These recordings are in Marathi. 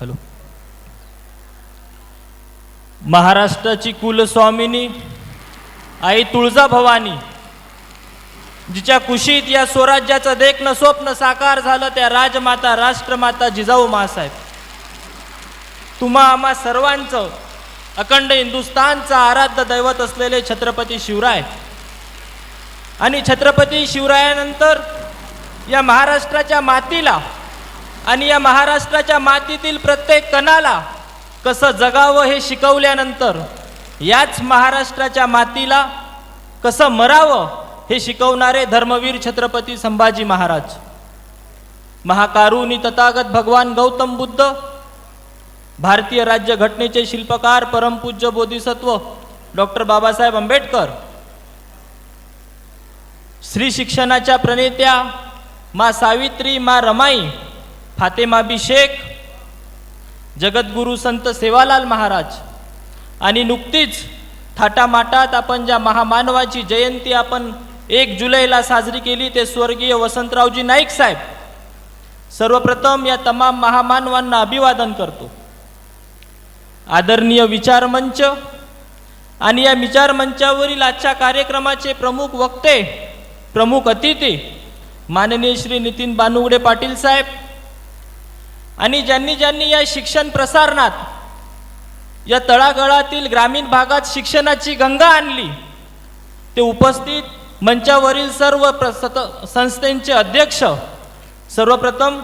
हॅलो. महाराष्ट्राची कुलस्वामिनी आई तुळजाभवानी जिच्या कुशीत या स्वराज्याचं देखणं स्वप्न साकार झालं त्या राजमाता राष्ट्रमाता जिजाऊ माँसाहेब, तुम्हा आम्हा सर्वांचं अखंड हिंदुस्थानचं आराध्य दैवत असलेले छत्रपती शिवराय आणि छत्रपती शिवरायानंतर या महाराष्ट्राच्या मातीला आणि या महाराष्ट्राच्या मातीतील प्रत्येक कणाला कसं जगावं हे शिकवल्यानंतर याच महाराष्ट्राच्या मातीला कसं मरावं हे शिकवणारे धर्मवीर छत्रपती संभाजी महाराज, महाकारुणी तथागत भगवान गौतम बुद्ध, भारतीय राज्यघटनेचे शिल्पकार परमपूज्य बोधिसत्व डॉक्टर बाबासाहेब आंबेडकर, स्त्री शिक्षणाच्या प्रणेत्या मा सावित्री, मा रमाई, फातेमाबी शेख, जगद्गुरु संत सेवालाल महाराज आणि नुकतीच थाटामाटात आपण ज्या महामानवाची जयंती आपण 1 जुलैला साजरी केली ते स्वर्गीय वसंतरावजी नाईक साहेब, सर्वप्रथम या तमाम महामानवांना अभिवादन करतो. आदरणीय विचारमंच आणि या विचारमंचावरील आजच्या कार्यक्रमाचे प्रमुख वक्ते, प्रमुख अतिथी माननीय श्री नितीन बानुगडे पाटील साहेब आणि ज्यांनी या शिक्षण प्रसारणात या तळागाळातील ग्रामीण भागात शिक्षणाची गंगा आणली ते उपस्थित मंचावरील सर्व संस्थेचे अध्यक्ष, सर्वप्रथम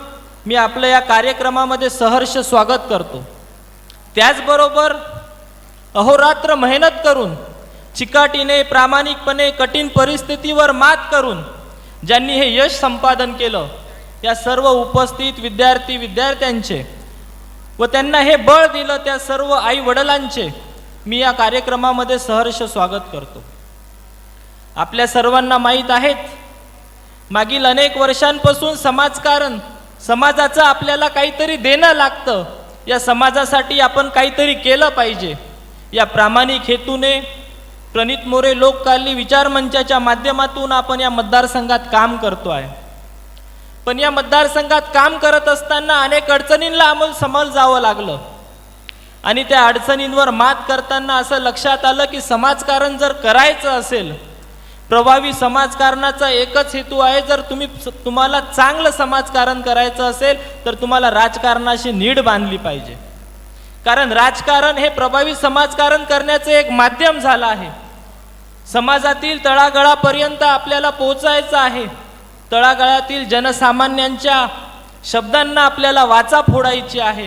मी आपल्या या कार्यक्रमामध्ये सहर्ष स्वागत करतो. त्याचबरोबर अहोरात्र मेहनत करून चिकाटीने प्रामाणिकपणे कठीण परिस्थितीवर मात करून ज्यांनी हे यश संपादन केलं या सर्व उपस्थित विद्यार्थ्यांचे व त्यांना हे बळ दिलं त्या सर्व आई वडिलांचे मी या कार्यक्रमामध्ये सहर्ष स्वागत करतो. आपल्या सर्वांना माहीत आहेत, मागील अनेक वर्षांपासून समाजकारण, समाजाचं आपल्याला काहीतरी देणं लागतं, या समाजासाठी आपण काहीतरी केलं पाहिजे या प्रामाणिक हेतूने प्रणित मोरे लोककाली विचारमंचाच्या माध्यमातून आपण या मतदारसंघात काम करतो आहे. पण या मतदारसंघात काम करत असताना अनेक अडचणींना समोर जावं लागलं आणि त्या अडचणींवर मात करताना असं लक्षात आलं की समाजकारण जर करायचं असेल, प्रभावी समाजकारणाचा एकच हेतू आहे, जर तुम्हाला चांगलं समाजकारण करायचं असेल तर तुम्हाला राजकारणाशी नीड बांधली पाहिजे. कारण राजकारण हे प्रभावी समाजकारण करण्याचे एक माध्यम झालं आहे. समाजातील तळागाळापर्यंत आपल्याला पोहोचायचं आहे. तळागाळातील जनसामान्यांच्या शब्दांना आपल्याला वाचा फोडायची आहे.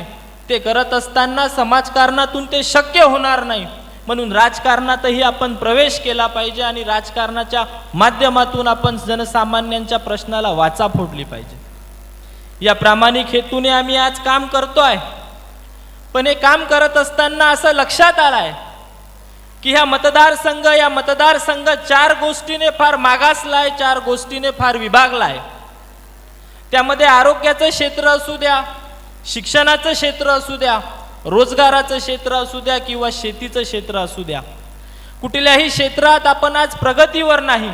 ते करत असताना समाजकारणातून ते शक्य होणार नाही, म्हणून राजकारणातही आपण प्रवेश केला पाहिजे आणि राजकारणाच्या माध्यमातून आपण जनसामान्यांच्या प्रश्नाला वाचा फोडली पाहिजे. या प्रामाणिक हेतूने आम्ही आज काम करतोय. पण हे काम करत असताना असं लक्षात आलंय की या मतदारसंघ 4 गोष्टीने फार मागासलाय, 4 गोष्टीने फार विभागलाय. त्यामध्ये आरोग्याचं क्षेत्र असू द्या, शिक्षणाचं क्षेत्र असू द्या, रोजगाराचं क्षेत्र असू द्या किंवा शेतीचं क्षेत्र असू द्या, कुठल्याही क्षेत्रात आपण आज प्रगतीवर नाही,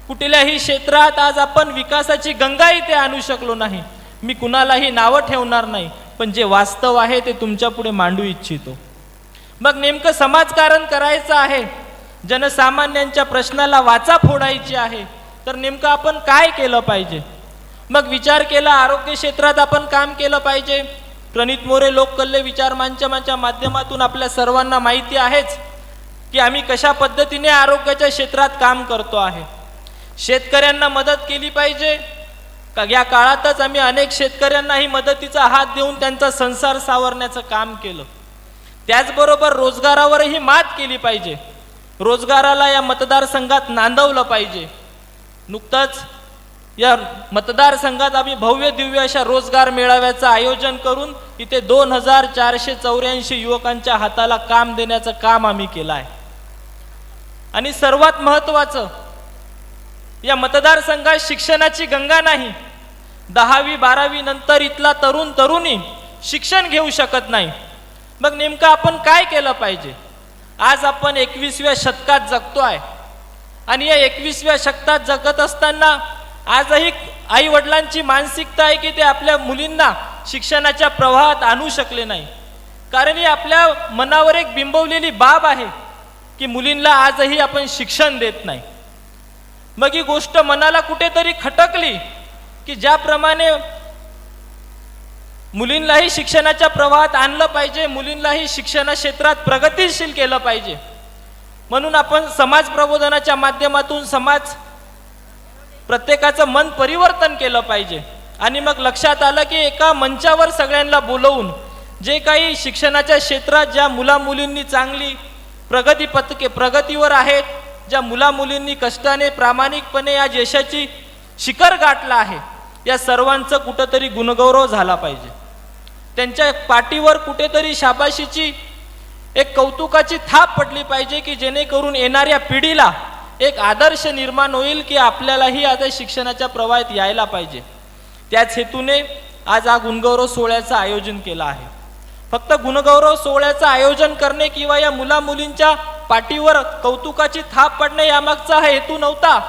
कुठल्याही क्षेत्रात आज आपण विकासाची गंगा इथे आणू शकलो नाही. मी कुणालाही नावं ठेवणार नाही, पण जे वास्तव आहे ते तुमच्या पुढे मांडू इच्छितो. मग नेमकं समाजकारण करायचं आहे, जनसामान्यांच्या प्रश्नाला वाचा फोडायची आहे, तर नेमकं आपण काय केलं पाहिजे? मग विचार केला, आरोग्य क्षेत्रात आपण काम केलं पाहिजे. प्रणित मोरे लोककल्ले विचारमंचाच्या माध्यमातून आपल्या सर्वांना माहिती आहेच की आम्ही कशा पद्धतीने आरोग्याच्या क्षेत्रात काम करतो आहे. शेतकऱ्यांना मदत केली पाहिजे. या काळातच आम्ही अनेक शेतकऱ्यांनाही मदतीचा हात देऊन त्यांचा संसार सावरण्याचं काम केलं. त्याचबरोबर रोजगारावरही मात केली पाहिजे. रोजगाराला या मतदारसंघात नांदवलं पाहिजे. नुकतंच या मतदारसंघात आम्ही भव्य दिव्य अशा रोजगार मेळाव्याचं आयोजन करून इथे 2484 युवकांच्या हाताला काम देण्याचं काम आम्ही केलं आहे. आणि सर्वात महत्त्वाचं, या मतदारसंघात शिक्षणाची गंगा नाही. 10वी 12वी नंतर इथला तरुणी शिक्षण घेऊ शकत नाही. मग नेमकं आपण काय केलं पाहिजे? आज आपण 21व्या शतकात जगतोय आणि या 21व्या शतकात जगत असताना आजही आई वडिलांची मानसिकता आहे की ते आपल्या मुलींना शिक्षणाच्या प्रवाहात आणू शकले नाही. कारण ही आपल्या मनावर एक बिंबवलेली बाब आहे की मुलींना आजही आपण शिक्षण देत नाही. मग ही गोष्ट मनाला कुठेतरी खटकली की ज्याप्रमाणे मुलींनाही शिक्षणाच्या प्रवाहात आणलं पाहिजे, मुलींनाही शिक्षण क्षेत्रात प्रगतिशील केलं पाहिजे, म्हणून आपण समाज प्रबोधनाच्या माध्यमातून प्रत्येकाचं मन परिवर्तन केलं पाहिजे. आणि मग लक्षात आलं की एका मंचावर सगळ्यांना बोलवून जे काही शिक्षणाच्या क्षेत्रात ज्या मुलामुलींनी चांगली प्रगतीवर आहेत, ज्या मुलामुलींनी कष्टाने प्रामाणिकपणे या यशाची शिखर गाठला आहे, या सर्वांचं कुठेतरी गुणगौरव झाला पाहिजे. त्यांच्या पाठीवर कुठेतरी शाबाशीची एक कौतुकाची थाप पडली पाहिजे की जेणेकरून येणाऱ्या पिढीला एक आदर्श निर्माण होईल की आपल्यालाही आता शिक्षणाच्या प्रवाहात यायला पाहिजे. त्याच हेतूने आज हा गुणगौरव सोहळ्याचं आयोजन केलं आहे. फक्त गुणगौरव सोहळ्याचं आयोजन करणे किंवा या मुलामुलींच्या पाठीवर कौतुकाची थाप पडणे यामागचा हा हेतू नव्हता.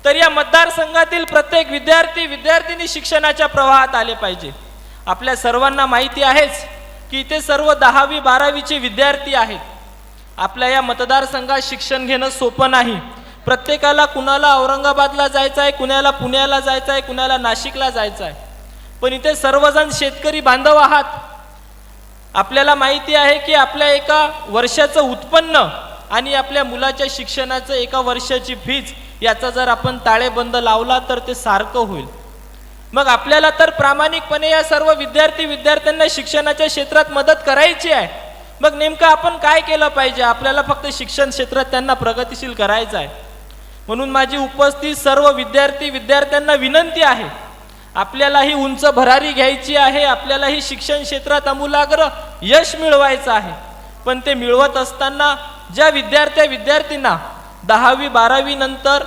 तर या मतदारसंघातील प्रत्येक विद्यार्थी शिक्षणाच्या प्रवाहात आले पाहिजे. आपल्या सर्वांना माहिती आहेच की इथे सर्व 10वी 12वीचे विद्यार्थी आहेत. आपल्या या मतदारसंघात शिक्षण घेणं सोपं नाही. प्रत्येकाला कुणाला औरंगाबादला जायचं आहे, कुणाला पुण्याला जायचं आहे, कुणाला नाशिकला जायचं आहे. पण इथे सर्वजण शेतकरी बांधव आहात. आपल्याला माहिती आहे की आपल्या एका वर्षाचं उत्पन्न आणि आपल्या मुलाच्या शिक्षणाचं एका वर्षाची फीज याचा जर आपण ताळेबंद लावला तर ते सारखं होईल. मग आपल्याला तर प्रामाणिकपणे या सर्व विद्यार्थ्यांना शिक्षणाच्या क्षेत्रात मदत करायची आहे. मग नेमकं आपण काय केलं पाहिजे? आपल्याला फक्त शिक्षण क्षेत्रात त्यांना प्रगतिशील करायचं आहे. म्हणून माझी उपस्थित सर्व विद्यार्थ्यांना विनंती आहे, आपल्यालाही उंच भरारी घ्यायची आहे, आपल्यालाही शिक्षण क्षेत्रात आमूलाग्र यश मिळवायचं आहे. पण ते मिळवत असताना ज्या विद्यार्थ्यांना 10वी 12वी नंतर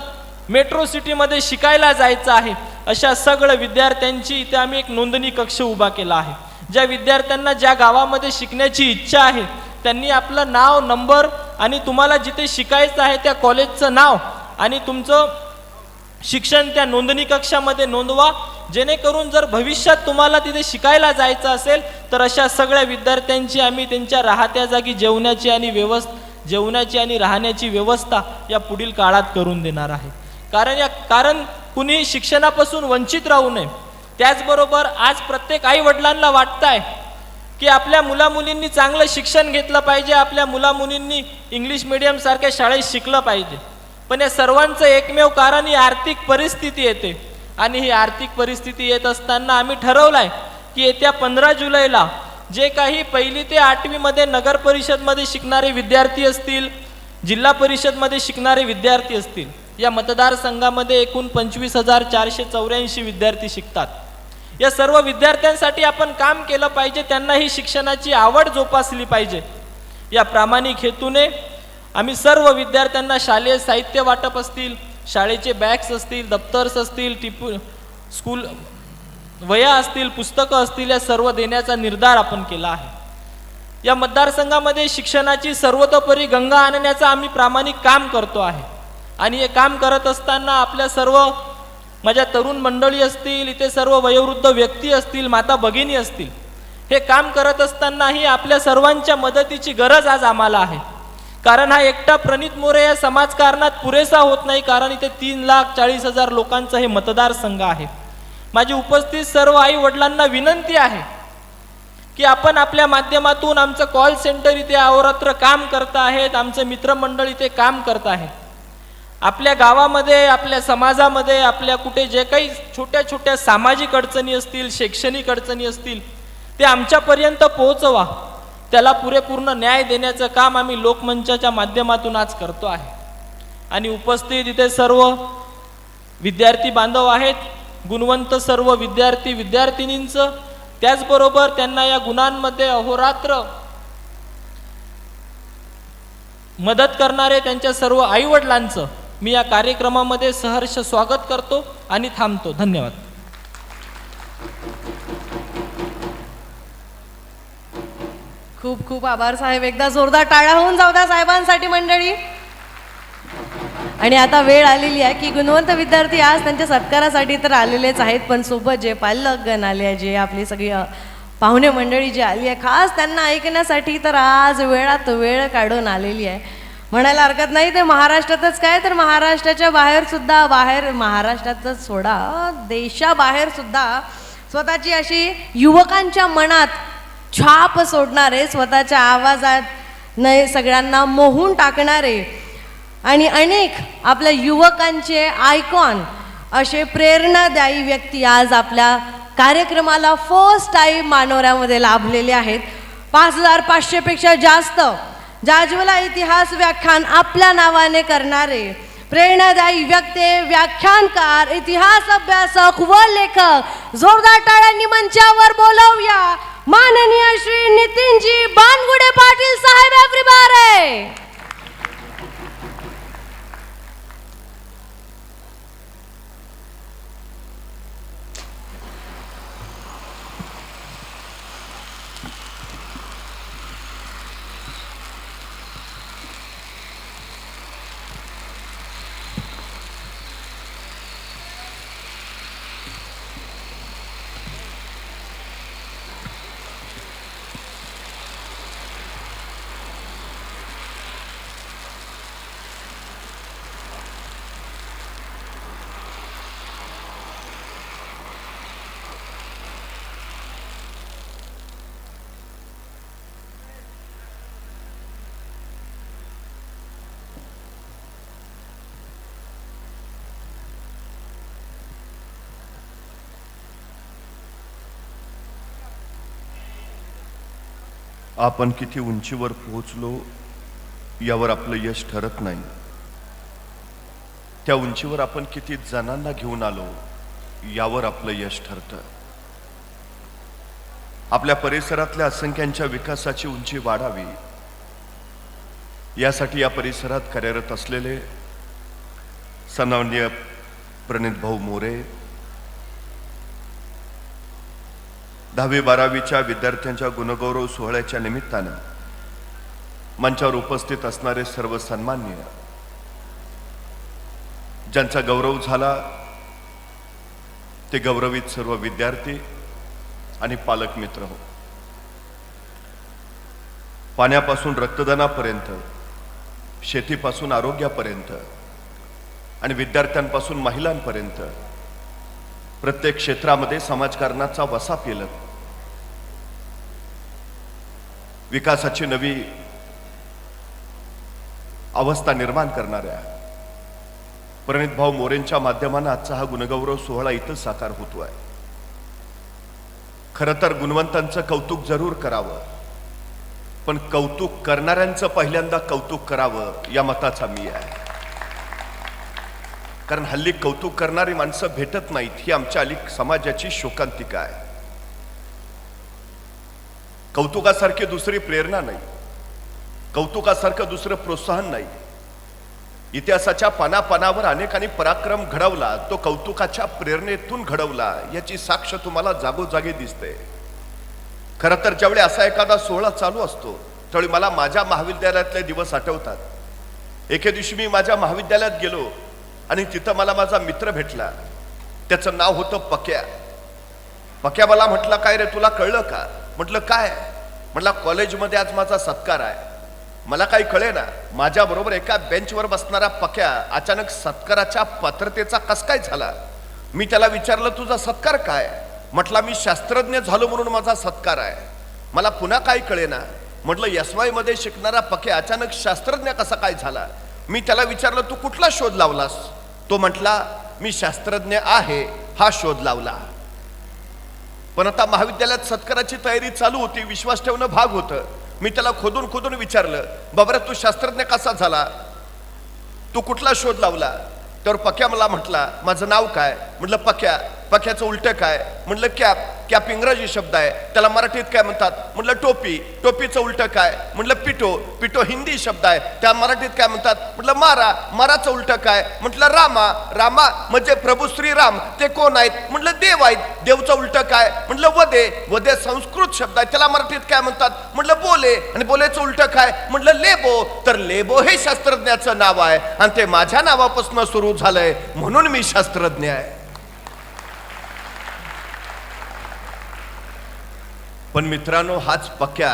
मेट्रो सिटीमध्ये शिकायला जायचं आहे, अशा सगळ्या विद्यार्थ्यांची इथे आम्ही एक नोंदणी कक्ष उभा केला आहे. ज्या विद्यार्थ्यांना ज्या गावामध्ये शिकण्याची इच्छा आहे त्यांनी आपलं नाव, नंबर आणि तुम्हाला जिथे शिकायचं आहे त्या कॉलेजचं नाव आणि तुमचं शिक्षण त्या नोंदणी कक्षामध्ये नोंदवा. जेणेकरून जर भविष्यात तुम्हाला तिथे शिकायला जायचं असेल तर अशा सगळ्या विद्यार्थ्यांची आम्ही त्यांच्या राहत्या जागी जेवणाची आणि राहण्याची व्यवस्था या पुढील काळात करून देणार आहे. कारण कुणी शिक्षणापासून वंचित राहू नये. त्याचबरोबर आज प्रत्येक आई वडिलांना वाटतंय की आपल्या मुलामुलींनी चांगलं शिक्षण घेतलं पाहिजे, आपल्या मुलामुलींनी इंग्लिश मीडियम सारख्या शाळेत शिकलं पाहिजे. पण या सर्वांचं एकमेव कारण ही आर्थिक परिस्थिती येते. आणि ही आर्थिक परिस्थिती येत असताना आम्ही ठरवलंय की येत्या 15 जुलैला जे काही 1ली ते 8वी मध्ये नगर परिषदमध्ये शिकणारे विद्यार्थी असतील, जिल्हा परिषदमध्ये शिकणारे विद्यार्थी असतील, या मतदारसंघामध्ये एकूण 25,484 विद्यार्थी शिकतात. या सर्व विद्यार्थ्यांसाठी आपण काम केलं पाहिजे, त्यांना ही शिक्षणाची आवड जोपासली पाहिजे. या प्रामाणिक हेतूने आम्ही सर्व विद्यार्थ्यांना शालेय साहित्य वाटप असतील, शाळेचे बॅग्स असतील, दप्तर्स असतील, स्कूल वह्या असतील, पुस्तकं असतील, या सर्व देण्याचा निर्धार आपण केला आहे. या मतदारसंघामध्ये शिक्षणाची सर्वतोपरी गंगा आणण्याचं आम्ही प्रामाणिक काम करतो आहे. आणि हे काम करत असताना आपल्या सर्व माझ्या तरुण मंडळी असतील, इथे सर्व वयोवृद्ध व्यक्ती असतील, माता भगिनी असतील, हे काम करत असतानाही आपल्या सर्वांच्या मदतीची गरज आज आम्हाला आहे. कारण हा एकटा प्रणित मोरे या समाजकारणात पुरेसा होत नाही. कारण इथे 3,40,000 लोकांचा हे मतदारसंघ आहे. माझी उपस्थित सर्व आई वडिलांना विनंती आहे की आपण आपल्या माध्यमातून आमचं कॉल सेंटर इथे अहोरात्र काम करत आहेत, आमचे मित्रमंडळ इथे काम करत आहेत. आपल्या गावामध्ये, आपल्या समाजामध्ये, आपल्या कुठे जे काही छोट्या छोट्या सामाजिक अडचणी असतील, शैक्षणिक अडचणी असतील, ते आमच्यापर्यंत पोहोचवा. त्याला पुरेपूर्ण न्याय देण्याचं काम आम्ही लोकमंचाच्या माध्यमातून आज करतो आहे. आणि उपस्थित इथे सर्व विद्यार्थी बांधव आहेत, गुणवंत सर्व विद्यार्थिनींचं, त्याचबरोबर त्यांना या गुणांमध्ये अहोरात्र मदत करणारे त्यांच्या सर्व आई वडिलांचं मी या कार्यक्रमामध्ये सहर्ष स्वागत करतो आणि थांबतो. धन्यवाद. खूप खूप आभार साहेब. एकदा जोरदार टाळ्या होऊन जाऊ द्या साहेबांसाठी मंडळी. आणि आता वेळ आलेली आहे की गुणवंत विद्यार्थी आज त्यांच्या सत्कारासाठी तर आलेलेच आहेत, पण सोबत जे पालकगण आले आहे, जे आपली सगळी पाहुणे मंडळी जी आली आहे, खास त्यांना ऐकण्यासाठी तर आज वेळात वेळ काढून आलेली आहे. म्हणायला हरकत नाही, ते महाराष्ट्रातच काय तर महाराष्ट्राच्या बाहेर सुद्धा, बाहेर महाराष्ट्रातच सोडा, देशाबाहेर सुद्धा स्वतःची अशी युवकांच्या मनात छाप सोडणारे, स्वतःच्या आवाजात न सगळ्यांना मोहून टाकणारे आणि अनेक आपल्या युवकांचे आयकॉन असे प्रेरणादायी व्यक्ती आज आपल्या कार्यक्रमाला फर्स्ट टाईम मानोऱ्यामध्ये लाभलेले आहेत. 5500 पेक्षा जास्त जाज्वला इतिहास व्याख्यान आपल्या नावाने करणारे प्रेरणादायी व्यक्ती, व्याख्यानकार, इतिहास अभ्यासक व लेखक जोरदार टाळ्यांनी मंचावर बोलवूया माननीय श्री नितीनजी बानगुडे पाटील साहेब. एव्हरीबॉडी आपण किती उंचीवर पोहोचलो यावर आपलं यश ठरत नाही, त्या उंचीवर आपण किती जणांना घेऊन आलो यावर आपलं यश ठरतं. आपल्या परिसरातल्या असंख्यांच्या विकासाची उंची वाढावी यासाठी या परिसरात कार्यरत असलेले सन्माननीय प्रणित भाऊ मोरे, 10वी-12वीच्या विद्यार्थ्यांच्या गुणगौरव सोहळ्याच्या निमित्तानं मंचावर उपस्थित असणारे सर्व सन्माननीय, ज्यांचा गौरव झाला ते गौरवित सर्व विद्यार्थी आणि पालक मित्र हो. पाण्यापासून रक्तदानापर्यंत, शेतीपासून आरोग्यापर्यंत आणि विद्यार्थ्यांपासून महिलांपर्यंत प्रत्येक क्षेत्रामध्ये समाजकारणाचा वसा पेलत विकासाची नवी अवस्था निर्माण करणाऱ्या प्रणित भाऊ मोरेंच्या माध्यमाने आजचा हा गुणगौरव सोहळा इथं साकार होतोय. खरं तर गुणवंतांचं कौतुक जरूर करावं, पण कौतुक करणाऱ्यांचं पहिल्यांदा कौतुक करावं या मताचा मी आहे. कारण हल्ली कौतुक करणारी माणसं भेटत नाहीत, ही आमच्या अलीक समाजाची शोकांतिका आहे. कौतुकासारखी दुसरी प्रेरणा नाही, कौतुकासारखं दुसरं प्रोत्साहन नाही. इतिहासाच्या पानापानावर अनेकांनी पराक्रम घडवला, तो कौतुकाच्या प्रेरणेतून घडवला याची साक्ष तुम्हाला जागोजागी दिसते. खरं तर ज्यावेळी असा एखादा सोहळा चालू असतो त्यावेळी मला माझ्या महाविद्यालयातले दिवस आठवतात. एके दिवशी मी माझ्या महाविद्यालयात गेलो आणि तिथं मला माझा मित्र भेटला, त्याचं नाव होतं पक्या. पक्या मला म्हटलं, काय रे तुला कळलं का? म्हटलं काय? म्हटलं कॉलेजमध्ये आज माझा सत्कार आहे. मला काही कळे ना, माझ्या बरोबर एका बेंचवर बसणारा पक्या अचानक सत्काराच्या पात्रतेचा कस काय झाला. मी त्याला विचारलं, तुझा सत्कार काय? म्हटला मी शास्त्रज्ञ झालो म्हणून माझा सत्कार आहे. मला पुन्हा काही कळे ना. म्हटलं SY मध्ये शिकणारा पक्या अचानक शास्त्रज्ञ कसा काय झाला. मी त्याला विचारलं, तू कुठला शोध लावलास? तो म्हटला, मी शास्त्रज्ञ आहे हा शोध लावला. पण आता महाविद्यालयात सत्काराची तयारी चालू होती, विश्वास ठेवणं भाग होतं. मी त्याला खोदून खोदून विचारलं, बाबा तू शास्त्रज्ञ कसा झाला, तू कुठला शोध लावला? तर पक्या मला म्हटला, माझं नाव काय? म्हटलं पक्या. पक्याचं उलट काय? म्हटलं कॅप. कॅप इंग्रजी शब्द आहे, त्याला मराठीत काय म्हणतात? म्हटलं टोपी. टोपीचं उलट काय? म्हटलं पिठो. पिठो हिंदी शब्द आहे, त्या मराठीत काय म्हणतात? म्हटलं मारा. माराचं उलट काय? म्हटलं रामा. रामा म्हणजे प्रभू श्रीराम, ते कोण आहेत? म्हटलं देव आहेत. देवचं उलट काय? म्हटलं वदे. वदे संस्कृत शब्द आहे, त्याला मराठीत काय म्हणतात? म्हटलं बोले. आणि बोलेचं उलट काय? म्हटलं लेबो. तर लेबो हे शास्त्रज्ञाचं नाव आहे आणि ते माझ्या नावापासून सुरू झालंय, म्हणून मी शास्त्रज्ञ आहे. पण मित्रांनो, हाच पक्या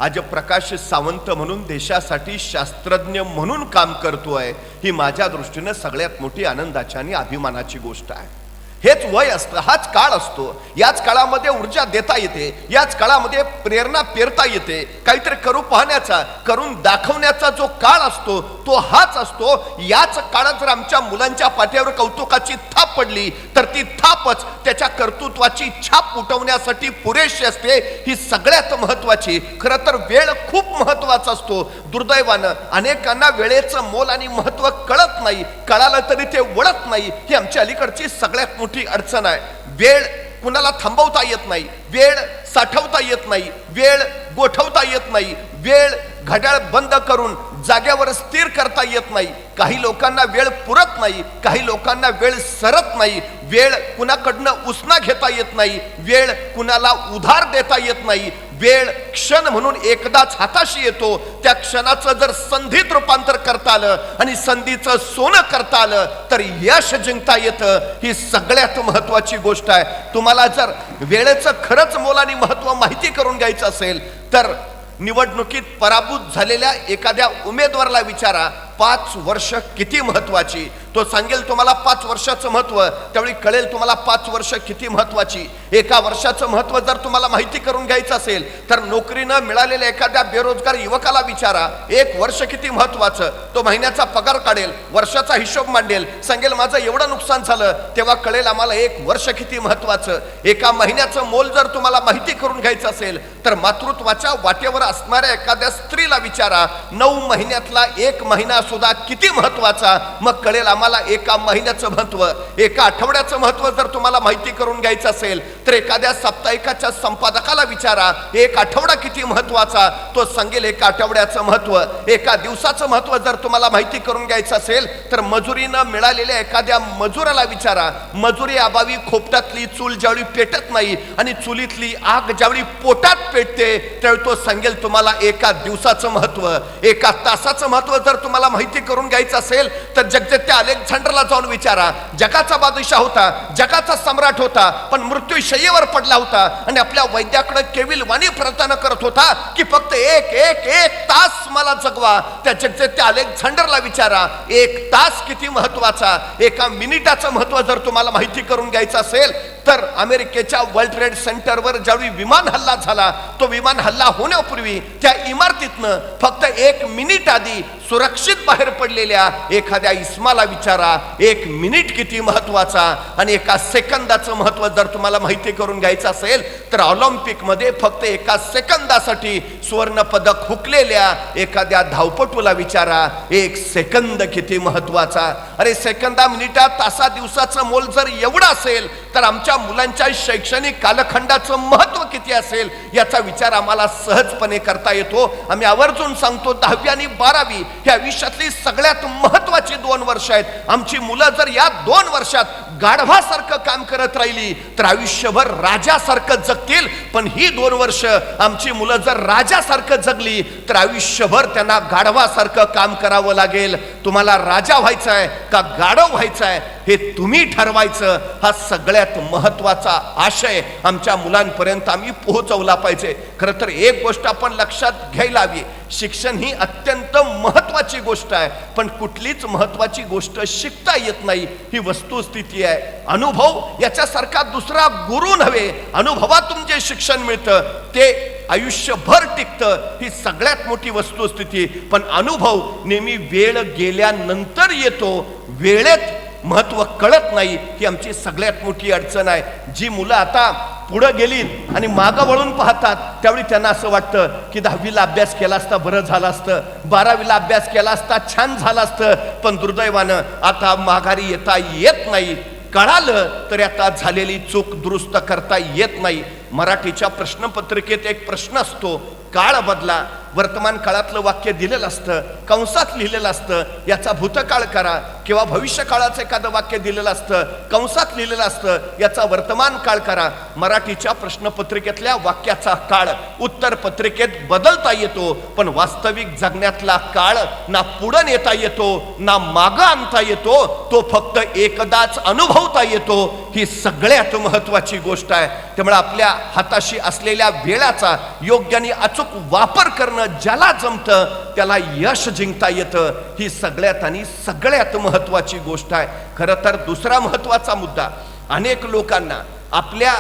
आज प्रकाश सावंत म्हणून देशासाठी शास्त्रज्ञ म्हणून काम करतोय, ही माझ्या दृष्टीनं सगळ्यात मोठी आनंदाची आणि अभिमानाची गोष्ट आहे. हेच वय असतं, हाच काळ असतो. याच काळामध्ये ऊर्जा देता येते, याच काळामध्ये प्रेरणा पेरता येते, काहीतरी करू पाहण्याचा, करून दाखवण्याचा जो काळ असतो तो हाच असतो. याच काळात जर आमच्या मुलांच्या पाठीवर कौतुकाची थाप पडली तर ती थापच त्याच्या कर्तृत्वाची छाप उठवण्यासाठी पुरेशी असते. ही सगळ्यात महत्वाची. खरं तर वेळ खूप महत्वाचा असतो. दुर्दैवानं अनेकांना वेळेचं मोल आणि महत्व कळत नाही, कळालं तरी ते वळत नाही. ही आमच्या अलीकडची सगळ्यात मोठी अडचण आहे. वेळ कुणाला थांबवता येत नाही, वेळ साठवता येत नाही, वेळ गोठवता येत नाही, वेळ घड्याळ बंद करून जाग्यावर स्थिर करता येत नाही. काही लोकांना वेळ पुरत नाही, काही लोकांना वेळ सरत नाही. वेळ कुणाकडनं उसना घेता येत नाही, वेळ कुणाला उधार देता येत नाही. वेळ क्षण म्हणून एकदाच हाताशी येतो. त्या क्षणाचं जर संधीत रूपांतर करता आलं आणि संधीचं सोनं करता आलं तर यश जिंकता येतं. ही सगळ्यात महत्वाची गोष्ट आहे. तुम्हाला जर वेळेचं खरंच मोल आणि महत्व माहिती करून घ्यायचं असेल तर निवडणुकीत पराभूत झालेल्या एखाद्या उमेदवाराला विचारा, 5 वर्ष किती महत्वाची. तो सांगेल तुम्हाला 5 वर्षाचं महत्व, त्यावेळी कळेल तुम्हाला 5 वर्ष किती महत्वाची. एका वर्षाचं महत्व जर तुम्हाला माहिती करून घ्यायचं असेल तर नोकरीनं मिळालेल्या एखाद्या बेरोजगार युवकाला विचारा, 1 वर्ष किती महत्वाचं. तो महिन्याचा पगार काढेल, वर्षाचा हिशोब मांडेल, सांगेल माझं एवढं नुकसान झालं, तेव्हा कळेल आम्हाला 1 वर्ष किती महत्वाचं. एका महिन्याचं मोल जर तुम्हाला माहिती करून घ्यायचं असेल तर मातृत्वाच्या वाटेवर असणाऱ्या एखाद्या स्त्रीला विचारा, 9 महिन्यातला 1 महिना सुद्धा किती महत्वाचा. मग कळेल आम्हाला एका महिन्याचं महत्व. एका आठवड्याचं महत्व जर तुम्हाला माहिती करून घ्यायचं असेल तर एखाद्या साप्ताहिकाच्या संपादकाला विचारा, 1 आठवडा किती महत्वाचा. तो सांगेल एका आठवड्याचं महत्व. एका दिवसाचं महत्व जर तुम्हाला माहिती करून घ्यायचं असेल तर मजुरीनं मिळालेल्या एखाद्या मजुराला विचारा, मजुरी अभावी खोपटातली चूल ज्यावेळी पेटत नाही आणि चुलीतली आग ज्यावेळी पोटात पेटते त्यावेळी तो सांगेल तुम्हाला एका दिवसाचं महत्व. एका तासाचं महत्व जर तुम्हाला माहिती करून घ्यायचं असेल तर जगजेत्या अलेक्झांडरला जाऊन विचारा. जगाचा बादशाह होता, जगाचा सम्राट होता, पण मृत्यू शय्येवर पडला होता आणि आपल्या वैद्याकडे केविलवाणी प्रार्थना करत होता की फक्त एक तास मला जगवा. त्या जगजेत्या अलेक्झांडरला विचारा, 1 तास किती महत्वाचा. एका मिनिटाचं महत्व जर तुम्हाला माहिती करून घ्यायचं असेल तर अमेरिकेच्या वर्ल्ड ट्रेड सेंटरवर ज्यावेळी विमान हल्ला झाला, तो विमान हल्ला होण्यापूर्वी त्या इमारतीतनं फक्त 1 मिनिट आधी सुरक्षित बाहेर पडलेल्या एखाद्या इस्माला विचारा, 1 मिनिट किती महत्वाचा. आणि एका सेकंदाचं महत्व जर तुम्हाला माहिती करून घ्यायचं असेल तर ऑलिम्पिक मध्ये फक्त 1 सेकंदासाठी सुवर्ण पदक हुकलेल्या एखाद्या धावपटूला विचारा, 1 सेकंद किती महत्वाचा. अरे सेकंदा, मिनिटा, तासा, दिवसाचं मोल जर एवढं असेल तर आमच्या मुलांच्या शैक्षणिक कालखंडाचं महत्व किती असेल याचा विचार आम्हाला सहजपणे करता येतो. आम्ही आवर्जून सांगतो 10वी आणि 12वी ही आयुष्यातली सगळ्यात महत्वाची 2 वर्ष आहेत. आमची मुलं जर या 2 वर्षात गाढवासारखं काम करत राहिली तर आयुष्यभर राजासारखं जगतील. पण ही 2 वर्ष आमची मुलं जर राजासारखं जगली तर आयुष्यभर त्यांना गाढवासारखं काम करावं लागेल. तुम्हाला राजा व्हायचं आहे का गाढव व्हायचं आहे हे तुम्ही ठरवायचं. हा सगळ्यात महत्वाचा आशय आमच्या मुलांपर्यंत आम्ही पोहोचवला पाहिजे. खरं तर एक गोष्ट आपण लक्षात घ्यायला हवी, शिक्षण ही अत्यंत महत्वाची गोष्ट आहे, पण कुठलीच महत्वाची गोष्ट शिकता येत नाही ही वस्तुस्थिती आहे. अनुभव याच्यासारखा दुसरा गुरु नव्हे. अनुभवातून जे शिक्षण मिळतं ते आयुष्यभर टिकतं, ही सगळ्यात मोठी वस्तुस्थिती. पण अनुभव नेहमी वेळ गेल्यानंतर येतो, वेळेत महत्व कळत नाही. ही आमची सगळ्यात मोठी अडचण आहे. जी मुलं आता पुढे गेली आणि मागं वळून पाहतात त्यावेळी त्यांना असं वाटतं की 10वीला अभ्यास केला असता बरं झालं असतं, 12वीला अभ्यास केला असता छान झालं असतं. पण दुर्दैवानं आता माघारी येता येत नाही. कळालं तर आता झालेली चूक दुरुस्त करता येत नाही. मराठीच्या प्रश्नपत्रिकेत एक प्रश्न असतो, काळ बदला. वर्तमान काळातलं वाक्य दिलेलं असतं, कंसात लिहिलेलं असतं, याचा भूतकाळ करा. किंवा भविष्य काळाचं एखादं वाक्य दिलेलं असतं, कंसात लिहिलेलं असतं, याचा वर्तमान काळ करा. मराठीच्या प्रश्नपत्रिकेतल्या वाक्याचा काळ उत्तर पत्रिकेत बदलता येतो, पण वास्तविक जगण्यातला काळ ना पुढं नेता येतो ना मागं आणता येतो, तो फक्त एकदाच अनुभवता येतो. ही सगळ्यात महत्वाची गोष्ट आहे. त्यामुळे आपल्या हाताशी असलेल्या वेळाचा योग्य आणि अचूक वापर करणं ज्याला जमतं त्याला यश जिंकता येतं. ही सगळ्यात आणि सगळ्यात महत्वाची गोष्ट आहे. खरं तर दुसरा महत्वाचा मुद्दा, अनेक लोकांना आपल्या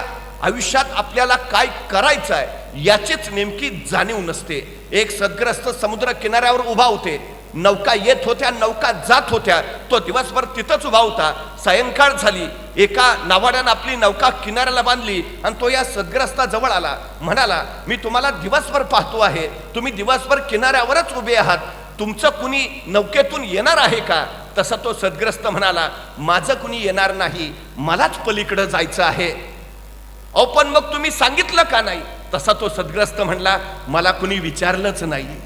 आयुष्यात आपल्याला काय करायचं आहे याचीच नेमकी जाणीव नसते. एक सद्ग्रस्त समुद्र किनाऱ्यावर उभा होते, नौका येत होत्या, नौका जात होत्या, तो दिवसभर तिथंच उभा होता. सायंकाळ झाली, एका नावाड्यानं आपली नौका किनाऱ्याला बांधली आणि तो या सद्ग्रस्ताजवळ आला. म्हणाला, मी तुम्हाला दिवसभर पाहतो आहे, तुम्ही दिवसभर किनाऱ्यावरच उभे आहात, तुमचं कुणी नौकेतून येणार आहे का? तसा तो सद्ग्रस्त म्हणाला, माझं कुणी येणार नाही, मलाच पलीकडे जायचं आहे. अहो पण मग तुम्ही सांगितलं का नाही? तसा तो सद्ग्रस्त म्हणला, मला कुणी विचारलंच नाही.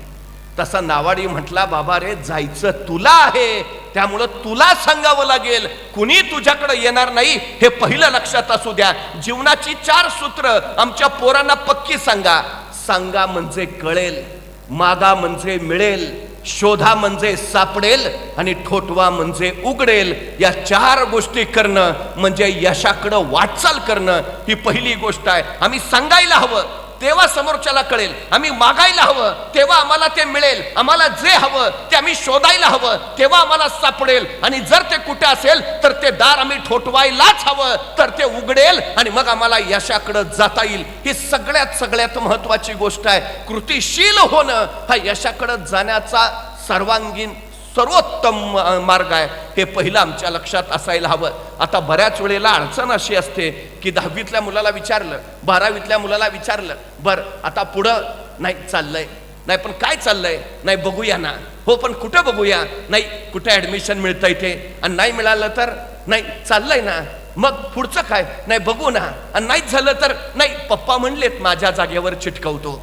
तसा नावाडी म्हटला, बाबा रे, जायचं तुला आहे, त्यामुळं तुला सांगावं लागेल, कुणी तुझ्याकडे येणार नाही हे पहिलं लक्षात असू द्या. जीवनाची 4 सूत्र आमच्या पोरांना पक्की सांगा. सांगा म्हणजे कळेल, मागा म्हणजे मिळेल, शोधा म्हणजे सापडेल आणि ठोठवा म्हणजे उघडेल. या 4 गोष्टी करणं म्हणजे यशाकडं वाटचाल करणं ही पहिली गोष्ट आहे. आम्ही सांगायला हवं तेव्हा समोरच्याला कळेल, आम्ही मागायला हवं तेव्हा आम्हाला ते मिळेल, आम्हाला जे हवं ते आम्ही शोधायला हवं तेव्हा आम्हाला सापडेल, आणि जर ते कुठे असेल तर ते दार आम्ही ठोठवायलाच हवं तर ते उघडेल आणि मग आम्हाला यशाकडे जाता येईल. ही सगळ्यात महत्वाची गोष्ट आहे. कृतिशील होणं हा यशाकडे जाण्याचा सर्वांगीण सर्वोत्तम मार्ग आहे, हे पहिलं आमच्या लक्षात असायला हवं. आता बऱ्याच वेळेला अडचण अशी असते की 10वीतल्या मुलाला विचारलं, 12वीतल्या मुलाला विचारलं, बरं आता पुढं नाही चाललंय, नाही पण काय चाललंय, नाही बघूया ना, हो पण कुठं बघूया, नाही कुठे ऍडमिशन मिळतंय ते, आणि नाही मिळालं तर नाही चाललंय ना, मग पुढचं काय, नाही बघू ना, आणि नाहीच झालं तर नाही पप्पा म्हणलेत माझ्या जागेवर चिटकवतो.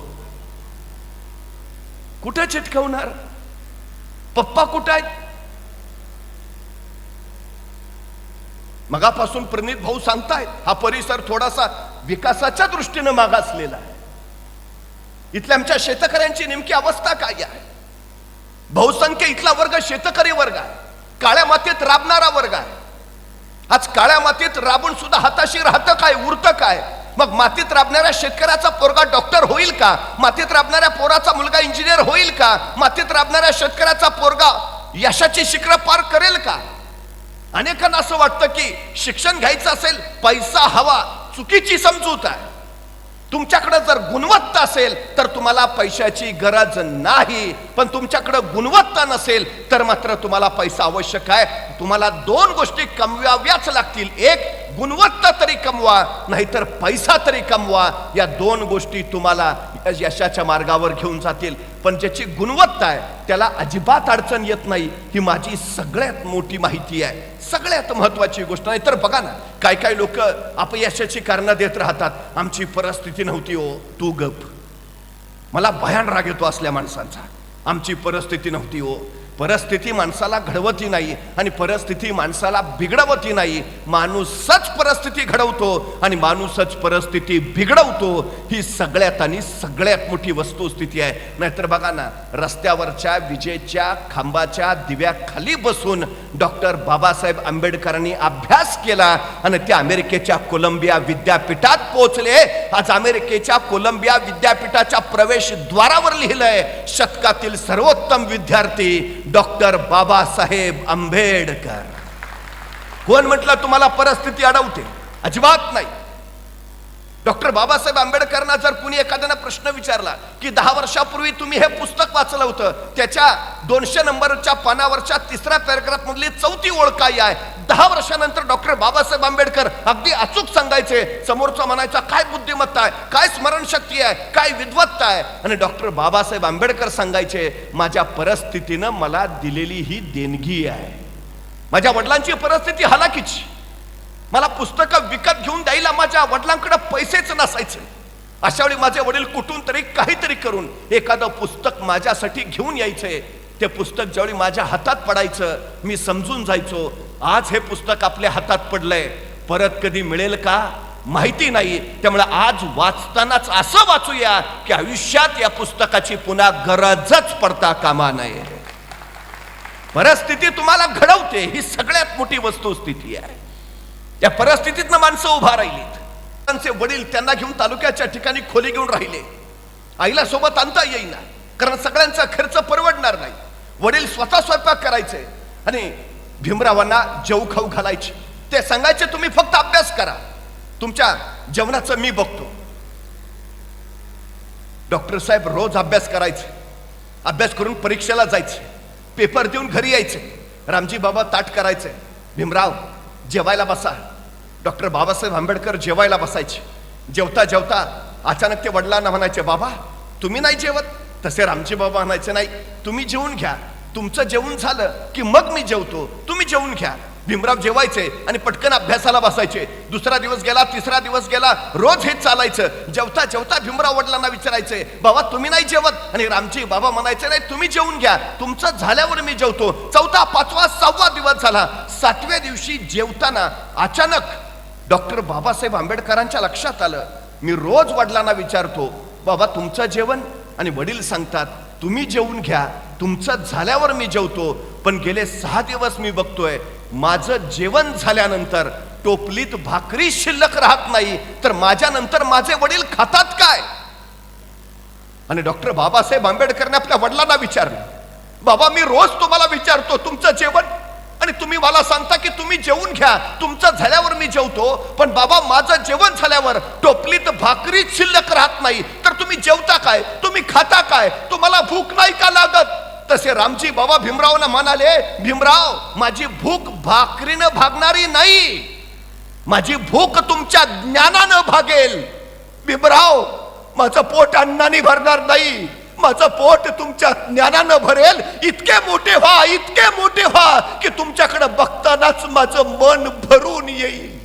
कुठं चिटकवणार? पप्पा कुठं आहेत? मगापासून प्रणित भाऊ सांगतायत हा परिसर थोडासा विकासाच्या दृष्टीने मागासलेला आहे. इथल्या आमच्या शेतकऱ्यांची नेमकी अवस्था काय आहे? बहुसंख्य इथला वर्ग शेतकरी वर्ग आहे, काळ्या मातीत राबणारा वर्ग आहे. आज काळ्या मातीत राबून सुद्धा हाताशी राहतं काय, उरतं काय? मग मातीत राबणाऱ्या शेतकऱ्याचा पोरगा डॉक्टर होईल का? मातीत राबणाऱ्या पोराचा मुलगा इंजिनियर होईल का? मातीत राबणाऱ्या शेतकऱ्याचा पोरगा यशाची शिखरं पार करेल का? अनेकांना असं वाटतं की शिक्षण घ्यायचं असेल पैसा हवा. चुकीची समजूत आहे. तुमच्याकडे जर गुणवत्ता असेल तर तुम्हाला पैशाची गरज नाही, पण तुमच्याकडे गुणवत्ता नसेल तर मात्र तुम्हाला पैसा आवश्यक आहे. तुम्हाला 2 गोष्टी कमवाव्याच लागतील. एक, गुणवत्ता तरी कमवा, नाहीतर पैसा तरी कमवा. या 2 गोष्टी तुम्हाला यशाच्या मार्गावर घेऊन जातील. पण ज्याची गुणवत्ता आहे त्याला अजिबात अडचण येत नाही, ही माझी सगळ्यात मोठी माहिती आहे, सगळ्यात महत्वाची गोष्ट. नाही तर बघा ना, काय काय लोक अपयशाची कारणं देत राहतात. आमची परिस्थिती नव्हती हो, तू गप. मला भयान राग येतो असल्या माणसांचा. आमची परिस्थिती नव्हती हो. परिस्थिती माणसाला घडवती नाही आणि परिस्थिती माणसाला बिघडवती नाही. माणूसच परिस्थिती घडवतो आणि माणूसच परिस्थिती बिघडवतो. ही सगळ्यात आणि सगळ्यात मोठी वस्तुस्थिती आहे. नाहीतर बघा ना, रस्त्यावरच्या विजेच्या खांबाच्या दिव्याखाली बसून डॉक्टर बाबासाहेब आंबेडकरांनी अभ्यास केला आणि ते अमेरिकेच्या कोलंबिया विद्यापीठात पोहोचले. आज अमेरिकेच्या कोलंबिया विद्यापीठाच्या प्रवेशद्वारावर लिहिलंय, शतकातील सर्वोत्तम विद्यार्थी डॉक्टर बाबासाहेब आंबेडकर. कोण म्हटलं तुम्हाला परिस्थिती अडवते? अजिबात नाही. डॉक्टर बाबासाहेब आंबेडकरांना जर कुणी एखाद्याने प्रश्न विचारला की 10 वर्षापूर्वी तुम्ही हे पुस्तक वाचलं होतं, त्याच्या 200 नंबरच्या पानावरच्या 3ऱ्या पॅराग्राफ मधली 4थी ओळ काय आहे? 10 वर्षानंतर डॉक्टर बाबासाहेब आंबेडकर अगदी अचूक सांगायचे. समोरचा म्हणायचा काय बुद्धिमत्ता आहे, काय स्मरणशक्ती आहे, काय विद्वत्ता आहे. आणि डॉक्टर बाबासाहेब आंबेडकर सांगायचे, माझ्या परिस्थितीनं मला दिलेली ही देणगी आहे. माझ्या वडिलांची परिस्थिती हलाखीची, मला पुस्तकं विकत घेऊन द्यायला माझ्या वडिलांकडे पैसेच नसायचे. अशा वेळी माझे वडील कुठून तरी काहीतरी करून एखादं पुस्तक माझ्यासाठी घेऊन यायचे. ते पुस्तक ज्यावेळी माझ्या हातात पडायचं मी समजून जायचो, आज हे पुस्तक आपल्या हातात पडलंय, परत कधी मिळेल का माहिती नाही. त्यामुळे आज वाचतानाच असं वाचूया की आयुष्यात या पुस्तकाची पुन्हा गरजच पडता कामा नये. परिस्थिती तुम्हाला घडवते, ही सगळ्यात मोठी वस्तुस्थिती आहे. या परिस्थितीतनं माणसं उभा राहिलीत. त्यांचे वडील त्यांना घेऊन तालुक्याच्या ठिकाणी खोली घेऊन राहिले. आईला सोबत आणता येईना, कारण सगळ्यांचा खर्च परवडणार नाही. वडील स्वतः स्वयंपाक करायचे आणि भीमरावांना जेव खाऊ घालायचे. ते सांगायचे तुम्ही फक्त अभ्यास करा, तुमच्या जेवणाचं मी बघतो. डॉक्टर साहेब रोज अभ्यास करायचे, अभ्यास करून परीक्षेला जायचे, पेपर देऊन घरी यायचे. रामजी बाबा ताट करायचे, भीमराव जेवायला बसा. डॉक्टर बाबासाहेब आंबेडकर जेवायला बसायचे. जेवता जेवता अचानक ते वडिलांना म्हणायचे, बाबा तुम्ही नाही जेवत. तसे रामजी बाबा म्हणायचे, नाही तुम्ही जेवून घ्या, तुमचं जेवण झालं की मग मी जेवतो, तुम्ही जेवून घ्या. भीमराव जेवायचे आणि पटकन अभ्यासाला बसायचे. दुसरा दिवस गेला, तिसरा दिवस गेला, रोज हेच चालायचं. जेवता जेवता भीमराव वडिलांना विचारायचे, बाबा तुम्ही नाही जेवत. आणि रामजी बाबा म्हणायचे, नाही तुम्ही जेवून घ्या, तुमचं झाल्यावर मी जेवतो. चौथा, पाचवा, 6वा दिवस झाला. 7व्या दिवशी जेवताना अचानक डॉक्टर बाबासाहेब आंबेडकरांच्या लक्षात आलं, मी रोज वडिलांना विचारतो, बाबा तुमचं जेवण, आणि वडील सांगतात तुम्ही जेवून घ्या, तुमचं झाल्यावर मी जेवतो. पण गेले 6 दिवस मी बघतोय माझं जेवण झाल्यानंतर टोपलीत भाकरी शिल्लक राहत नाही, तर माझ्या नंतर माझे वडील खातात काय? आणि डॉक्टर बाबासाहेब आंबेडकरने आपल्या वडिलांना विचारलं, बाबा मी रोज तुम्हाला विचारतो तुमचं जेवण, आणि तुम्ही मला सांगता की तुम्ही जेवून घ्या, तुमचं झाल्यावर मी जेवतो. पण बाबा माझं जेवण झाल्यावर टोपलीत भाकरी शिल्लक राहत नाही, तर तुम्ही जेवता काय, तुम्ही खाता काय, तुम्हाला भूक नाही का लागत? तसे रामजी बाबा भीमरावना म्हणाले, भीमराव माझी भूक भाकरीनं भागणारी नाही, माझी भूक तुमच्या ज्ञानानं भागेल. भीमराव माझं पोट अन्नाने भरणार नाही, माझं पोट तुमच्या ज्ञानानं भरेल. इतके मोठे व्हा, इतके मोठे व्हा की तुमच्याकडे बघतानाच माझं मन भरून येईल.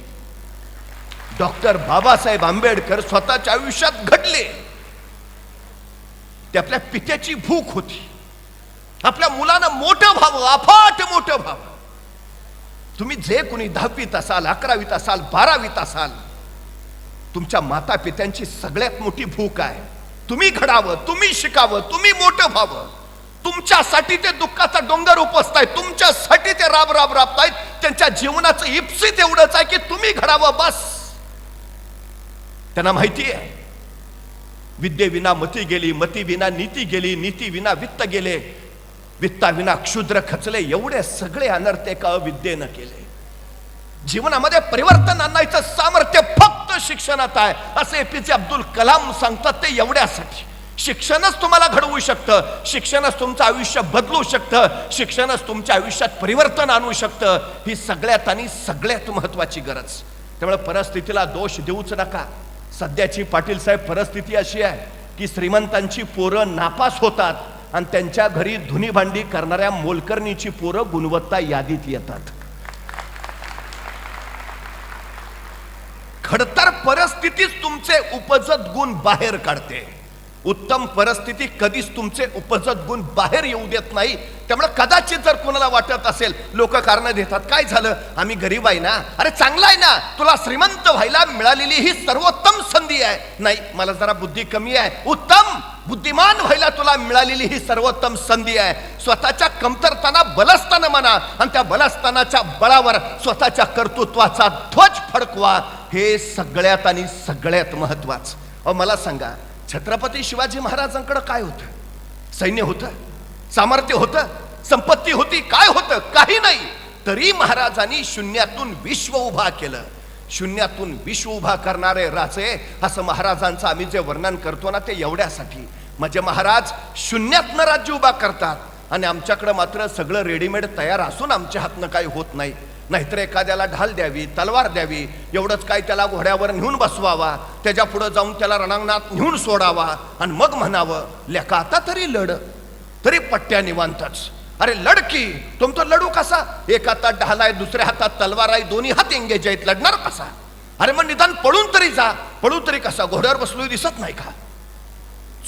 डॉक्टर बाबासाहेब आंबेडकर स्वतःच्या आयुष्यात घडले. ते आपल्या पित्याची भूक होती, आपल्या मुलानं मोठं व्हावं, अफाट मोठं व्हावं. तुम्ही जे कोणी 10वीत असाल, 11वीत असाल, 12वीत असाल, तुमच्या माता पित्यांची सगळ्यात मोठी भूक आहे तुम्ही घडावं, तुम्ही शिकावं, तुम्ही मोठं व्हावं. तुमच्यासाठी ते दुःखाचा डोंगर उपसतायत, तुमच्यासाठी ते राब राब राबतायत. त्यांच्या जीवनाचं इप्सित एवढंच आहे की तुम्ही घडावं बस. त्यांना माहिती आहे विद्येविना मती गेली, मती विना नीती गेली, नीती विना वित्त गेले, वित्ताविना क्षुद्र खचले. एवढे सगळे अनर्थ एका अविद्येनं केले. जीवनामध्ये परिवर्तन आणायचं सामर्थ्य फक्त शिक्षणात आहे असे एपीजे अब्दुल कलाम सांगतात. ते एवढ्यासाठी शिक्षणच तुम्हाला घडवू शकतं, शिक्षणच तुमचं आयुष्य बदलू शकतं, शिक्षणच तुमच्या आयुष्यात परिवर्तन आणू शकतं. ही सगळ्यात आणि सगळ्यात महत्वाची गरज. त्यामुळे परिस्थितीला दोष देऊच नका. सध्याची पाटील साहेब परिस्थिती अशी आहे की श्रीमंतांची पोरं नापास होतात आणि त्यांच्या घरी धुनी भांडी करणाऱ्या मोलकरणीची पोरं गुणवत्ता यादीत येतात. खडतर परिस्थितीच तुमचे उपजत गुण बाहेर काढते. उत्तम परिस्थिती कधीच तुमचे उपजत गुण बाहेर येऊ देत नाही. त्यामुळे कदाचित जर कोणाला वाटत असेल, लोक कारण देतात, काय झालं आम्ही गरीब आहे ना, अरे चांगला आहे ना, तुला श्रीमंत व्हायला मिळालेली ही सर्वोत्तम संधी आहे. नाही मला जरा बुद्धी कमी आहे, उत्तम बुद्धिमान व्हायला तुला मिळालेली ही सर्वोत्तम संधी आहे. स्वतःच्या कमतरताना बलस्थान म्हणा आणि त्या बलस्थानाच्या बळावर स्वतःच्या कर्तृत्वाचा ध्वज फडकवा. हे सगळ्यात आणि सगळ्यात महत्वाचं. अहो मला सांगा, छत्रपती शिवाजी महाराजांकडे काय होतं? सैन्य होतं, सामर्थ्य होतं, संपत्ती होती, काय होतं? काही नाही. तरी महाराजांनी शून्यातून विश्व उभा केलं. शून्यातून विश्व उभा करणारे राजे असं महाराजांचं आम्ही जे वर्णन करतो ना, ते एवढ्यासाठी. म्हणजे महाराज शून्यातनं राज्य उभा करतात आणि आमच्याकडे मात्र सगळं रेडीमेड तयार असून आमच्या हातनं काही होत नाही. नाहीतर एखाद्याला ढाल द्यावी, तलवार द्यावी, एवढंच काय त्याला घोड्यावर नेऊन बसवावा, त्याच्या पुढे जाऊन त्याला रणांगणात नेऊन सोडावा आणि मग म्हणावं लेका आता तरी लढ, तरी पट्ट्या निवांतच. अरे लडकी तुम तो लढू कसा? एक हातात ढाल आहे, दुसऱ्या हातात तलवार आहे, दोन्ही हात एंगेज आहेत, लढणार कसा? अरे मग निदान पळून तरी जा. पळू तरी कसा? घोड्यावर बसलोय दिसत नाही का?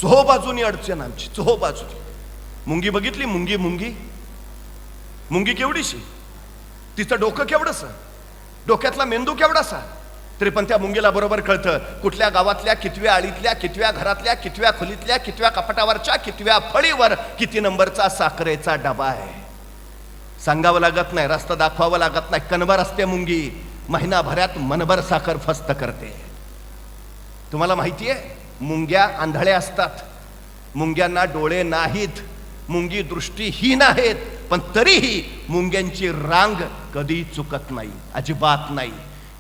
चोहो बाजूनी अडचण आमची, चोहो बाजूनी. मुंगी बघितली? मुंगी मुंगी मुंगी केवढीशी, तिचं डोकं केवढंस, डोक्यातला मेंदू केवढासा. तरी पण त्या मुंगीला बरोबर कळतं कुठल्या गावातल्या कितव्या आळीतल्या, कितव्या घरातल्या, कितव्या खोलीतल्या, कितव्या कपाटावरच्या, कितव्या फळीवर किती नंबरचा साखरेचा डबा आहे. सांगावं लागत नाही, रस्ता दाखवावं लागत नाही. कणभर असते मुंगी, महिनाभरात मनभर साखर फस्त करते. तुम्हाला माहितीये मुंग्या आंधळ्या असतात, मुंग्यांना डोळे नाहीत, मुंगी दृष्टीहीन आहेत, पण तरीही मुंग्यांची रांग कधी चुकत नाही, अजिबात नाही.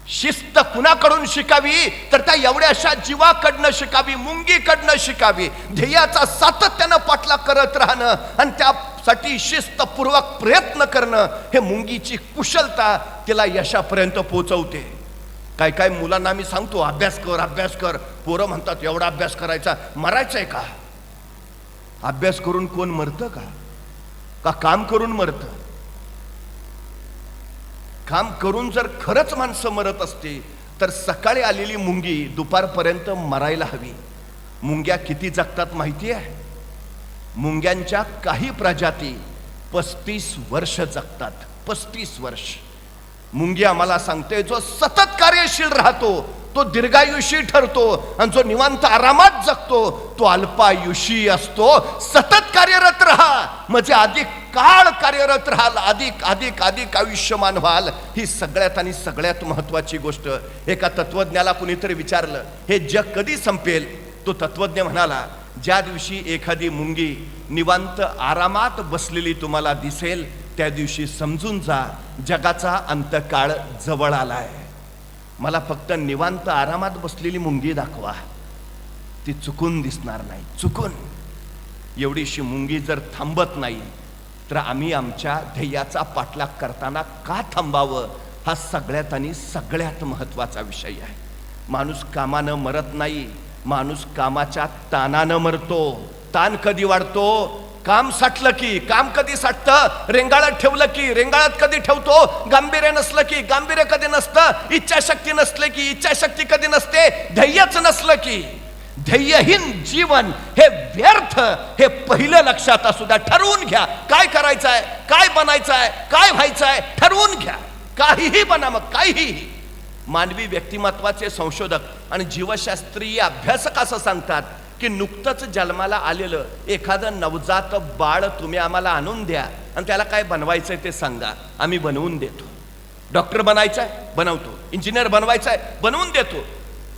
शिस्त कुणाकडून शिकावी? तर त्या एवढ्याशा जीवाकडनं शिकावी, मुंगीकडनं शिकावी. ध्येयाचा सातत्यानं पाठलाग करत राहणं आणि त्यासाठी शिस्तपूर्वक प्रयत्न करणं, हे मुंगीची कुशलता तिला यशापर्यंत पोहोचवते. काय काय मुलांना मी सांगतो अभ्यास कर, अभ्यास कर. पोरं म्हणतात एवढा अभ्यास करायचा, मरायचंय का? अभ्यास करून कोण मरतं का काम करून मरतं? काम करून जर खरंच माणसं मरत असते तर सकाळी आलेली मुंगी दुपारपर्यंत मरायला हवी. मुंग्या किती जगतात माहिती आहे? मुंग्यांच्या काही प्रजाती 35 वर्ष जगतात. 35 वर्ष. मुंगी आम्हाला सांगते जो सतत कार्यशील राहतो तो दीर्घायुषी ठरतो, आणि जो निवांत आरामात जगतो तो अल्पायुषी असतो. सतत कार्यरत राहा म्हणजे अधिक काळ कार्यरत राहाल, अधिक अधिक अधिक आयुष्यमान व्हाल. ही सगळ्यात आणि सगळ्यात महत्वाची गोष्ट. एका तत्वज्ञाला कुणीतरी विचारलं हे जग कधी संपेल? तो तत्वज्ञ म्हणाला ज्या दिवशी एखादी मुंगी निवांत आरामात बसलेली तुम्हाला दिसेल त्या दिवशी समजून जा जगाचा अंतकाळ जवळ आलाय. मला फक्त निवांत आरामात बसलेली मुंगी दाखवा, ती चुकून दिसणार नाही. चुकून. एवढीशी मुंगी जर थांबत नाही तर आम्ही आमच्या ध्येयाचा पाठलाग करताना का थांबावं? हा सगळ्यात आणि सगळ्यात महत्वाचा विषय आहे. माणूस कामानं मरत नाही, माणूस कामाच्या ताणानं मरतो. ताण कधी वाढतो? काम साठलं की. काम कधी साठतं? रेंगाळत ठेवलं की. रेंगाळत कधी ठेवतो? गांभीर्य नसलं की. गांभीर्य कधी नसतं? इच्छाशक्ती नसले की. इच्छाशक्ती कधी नसते? ध्येयच नसलं की. ध्येयहीन जीवन हे व्यर्थ, हे पहिलं लक्षात असू द्या. ठरवून घ्या काय करायचंय, काय बनायचंय, काय व्हायचंय, ठरवून घ्या. काहीही बना, मग काहीही. मानवी व्यक्तिमत्वाचे संशोधक आणि जीवशास्त्रीय अभ्यासक असं सांगतात की नुकतंच जन्माला आलेलं एखादं नवजात बाळ तुम्ही आम्हाला आणून द्या आणि त्याला काय बनवायचंय ते सांगा, आम्ही बनवून देतो. डॉक्टर बनायचंय बनवतो, इंजिनियर बनवायचंय बनवून देतो,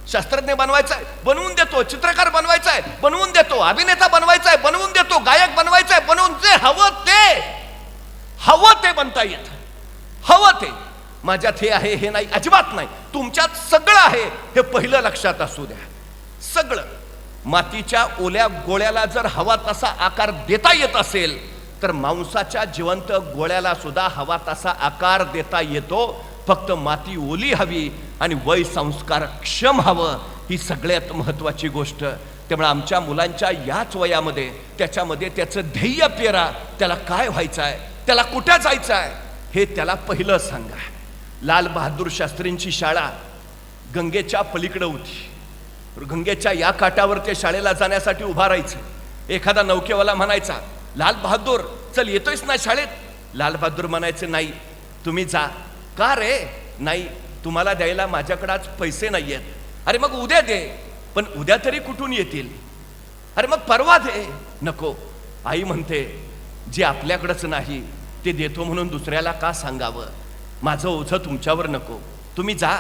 शास्त्रज्ञ बनवायचंय बनवून देतो, चित्रकार बनवायचंय बनवून देतो, अभिनेता बनवायचंय बनवून देतो, गायक बनवायचंय बनवून. जे हवं ते बनता येत. हवं ते. माझ्यात हे आहे हे नाही अजिबात नाही. तुमच्यात सगळं आहे हे पहिलं लक्षात असू द्या. सगळं. मातीच्या ओल्या गोळ्याला जर हवा तसा आकार देता येत असेल तर मांसाच्या जिवंत गोळ्याला सुद्धा हवा तसा आकार देता येतो. फक्त माती ओली हवी आणि वय संस्कार क्षम हवं, ही सगळ्यात महत्वाची गोष्ट. त्यामुळे आमच्या मुलांच्या याच वयामध्ये त्याच्यामध्ये त्याचं ध्येय पेरा. त्याला काय व्हायचं आहे, त्याला कुठे जायचं आहे हे त्याला पहिलं सांगा. लाल बहादूर शास्त्रींची शाळा गंगेच्या पलीकडे होती. गंगेच्या या काठावर ते शाळेला जाण्यासाठी उभा राहायचे. एखादा नौकेवाला म्हणायचा लाल बहादूर चल येतोयस ना शाळेत? लाल बहादूर म्हणायचे नाही, तुम्ही जा. का रे? नाही, तुम्हाला द्यायला माझ्याकडे आज पैसे नाही आहेत. अरे मग उद्या दे. पण उद्या तरी कुठून येतील? अरे मग परवा दे. नको. आई म्हणते जे आपल्याकडंच नाही ते देतो म्हणून दुसऱ्याला का सांगावं? माझं ओझं तुमच्यावर नको, तुम्ही जा.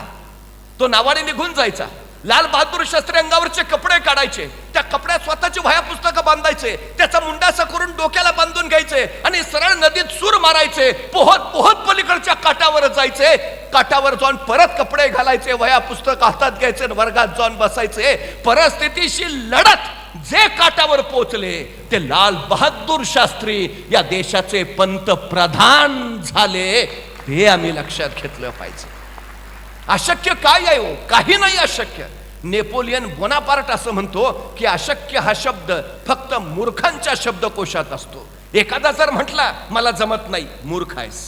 तो नावाने निघून जायचा. लाल बहादूर शास्त्री अंगावरचे कपडे काढायचे, त्या कपड्यात स्वतःची वह्या पुस्तकं बांधायचे, त्याचा मुंडासा करून डोक्याला बांधून घ्यायचे आणि सरळ नदीत सूर मारायचे. पोहत पोहत पलीकडच्या काठावर जायचे. काठावर जाऊन परत कपडे घालायचे, वह्या पुस्तक हातात घ्यायचे, वर्गात जाऊन बसायचे. परिस्थितीशी लढत जे काठावर पोहोचले ते लाल बहादूर शास्त्री या देशाचे पंतप्रधान झाले. हे आम्ही लक्षात घेतलं पाहिजे. अशक्य काय आहे हो? काही नाही अशक्य. नेपोलियन बोनापार्ट असं म्हणतो की अशक्य हा शब्द फक्त मूर्खांच्या शब्दकोशात असतो. एखादा जर म्हटला मला जमत नाही, मूर्ख आहेस.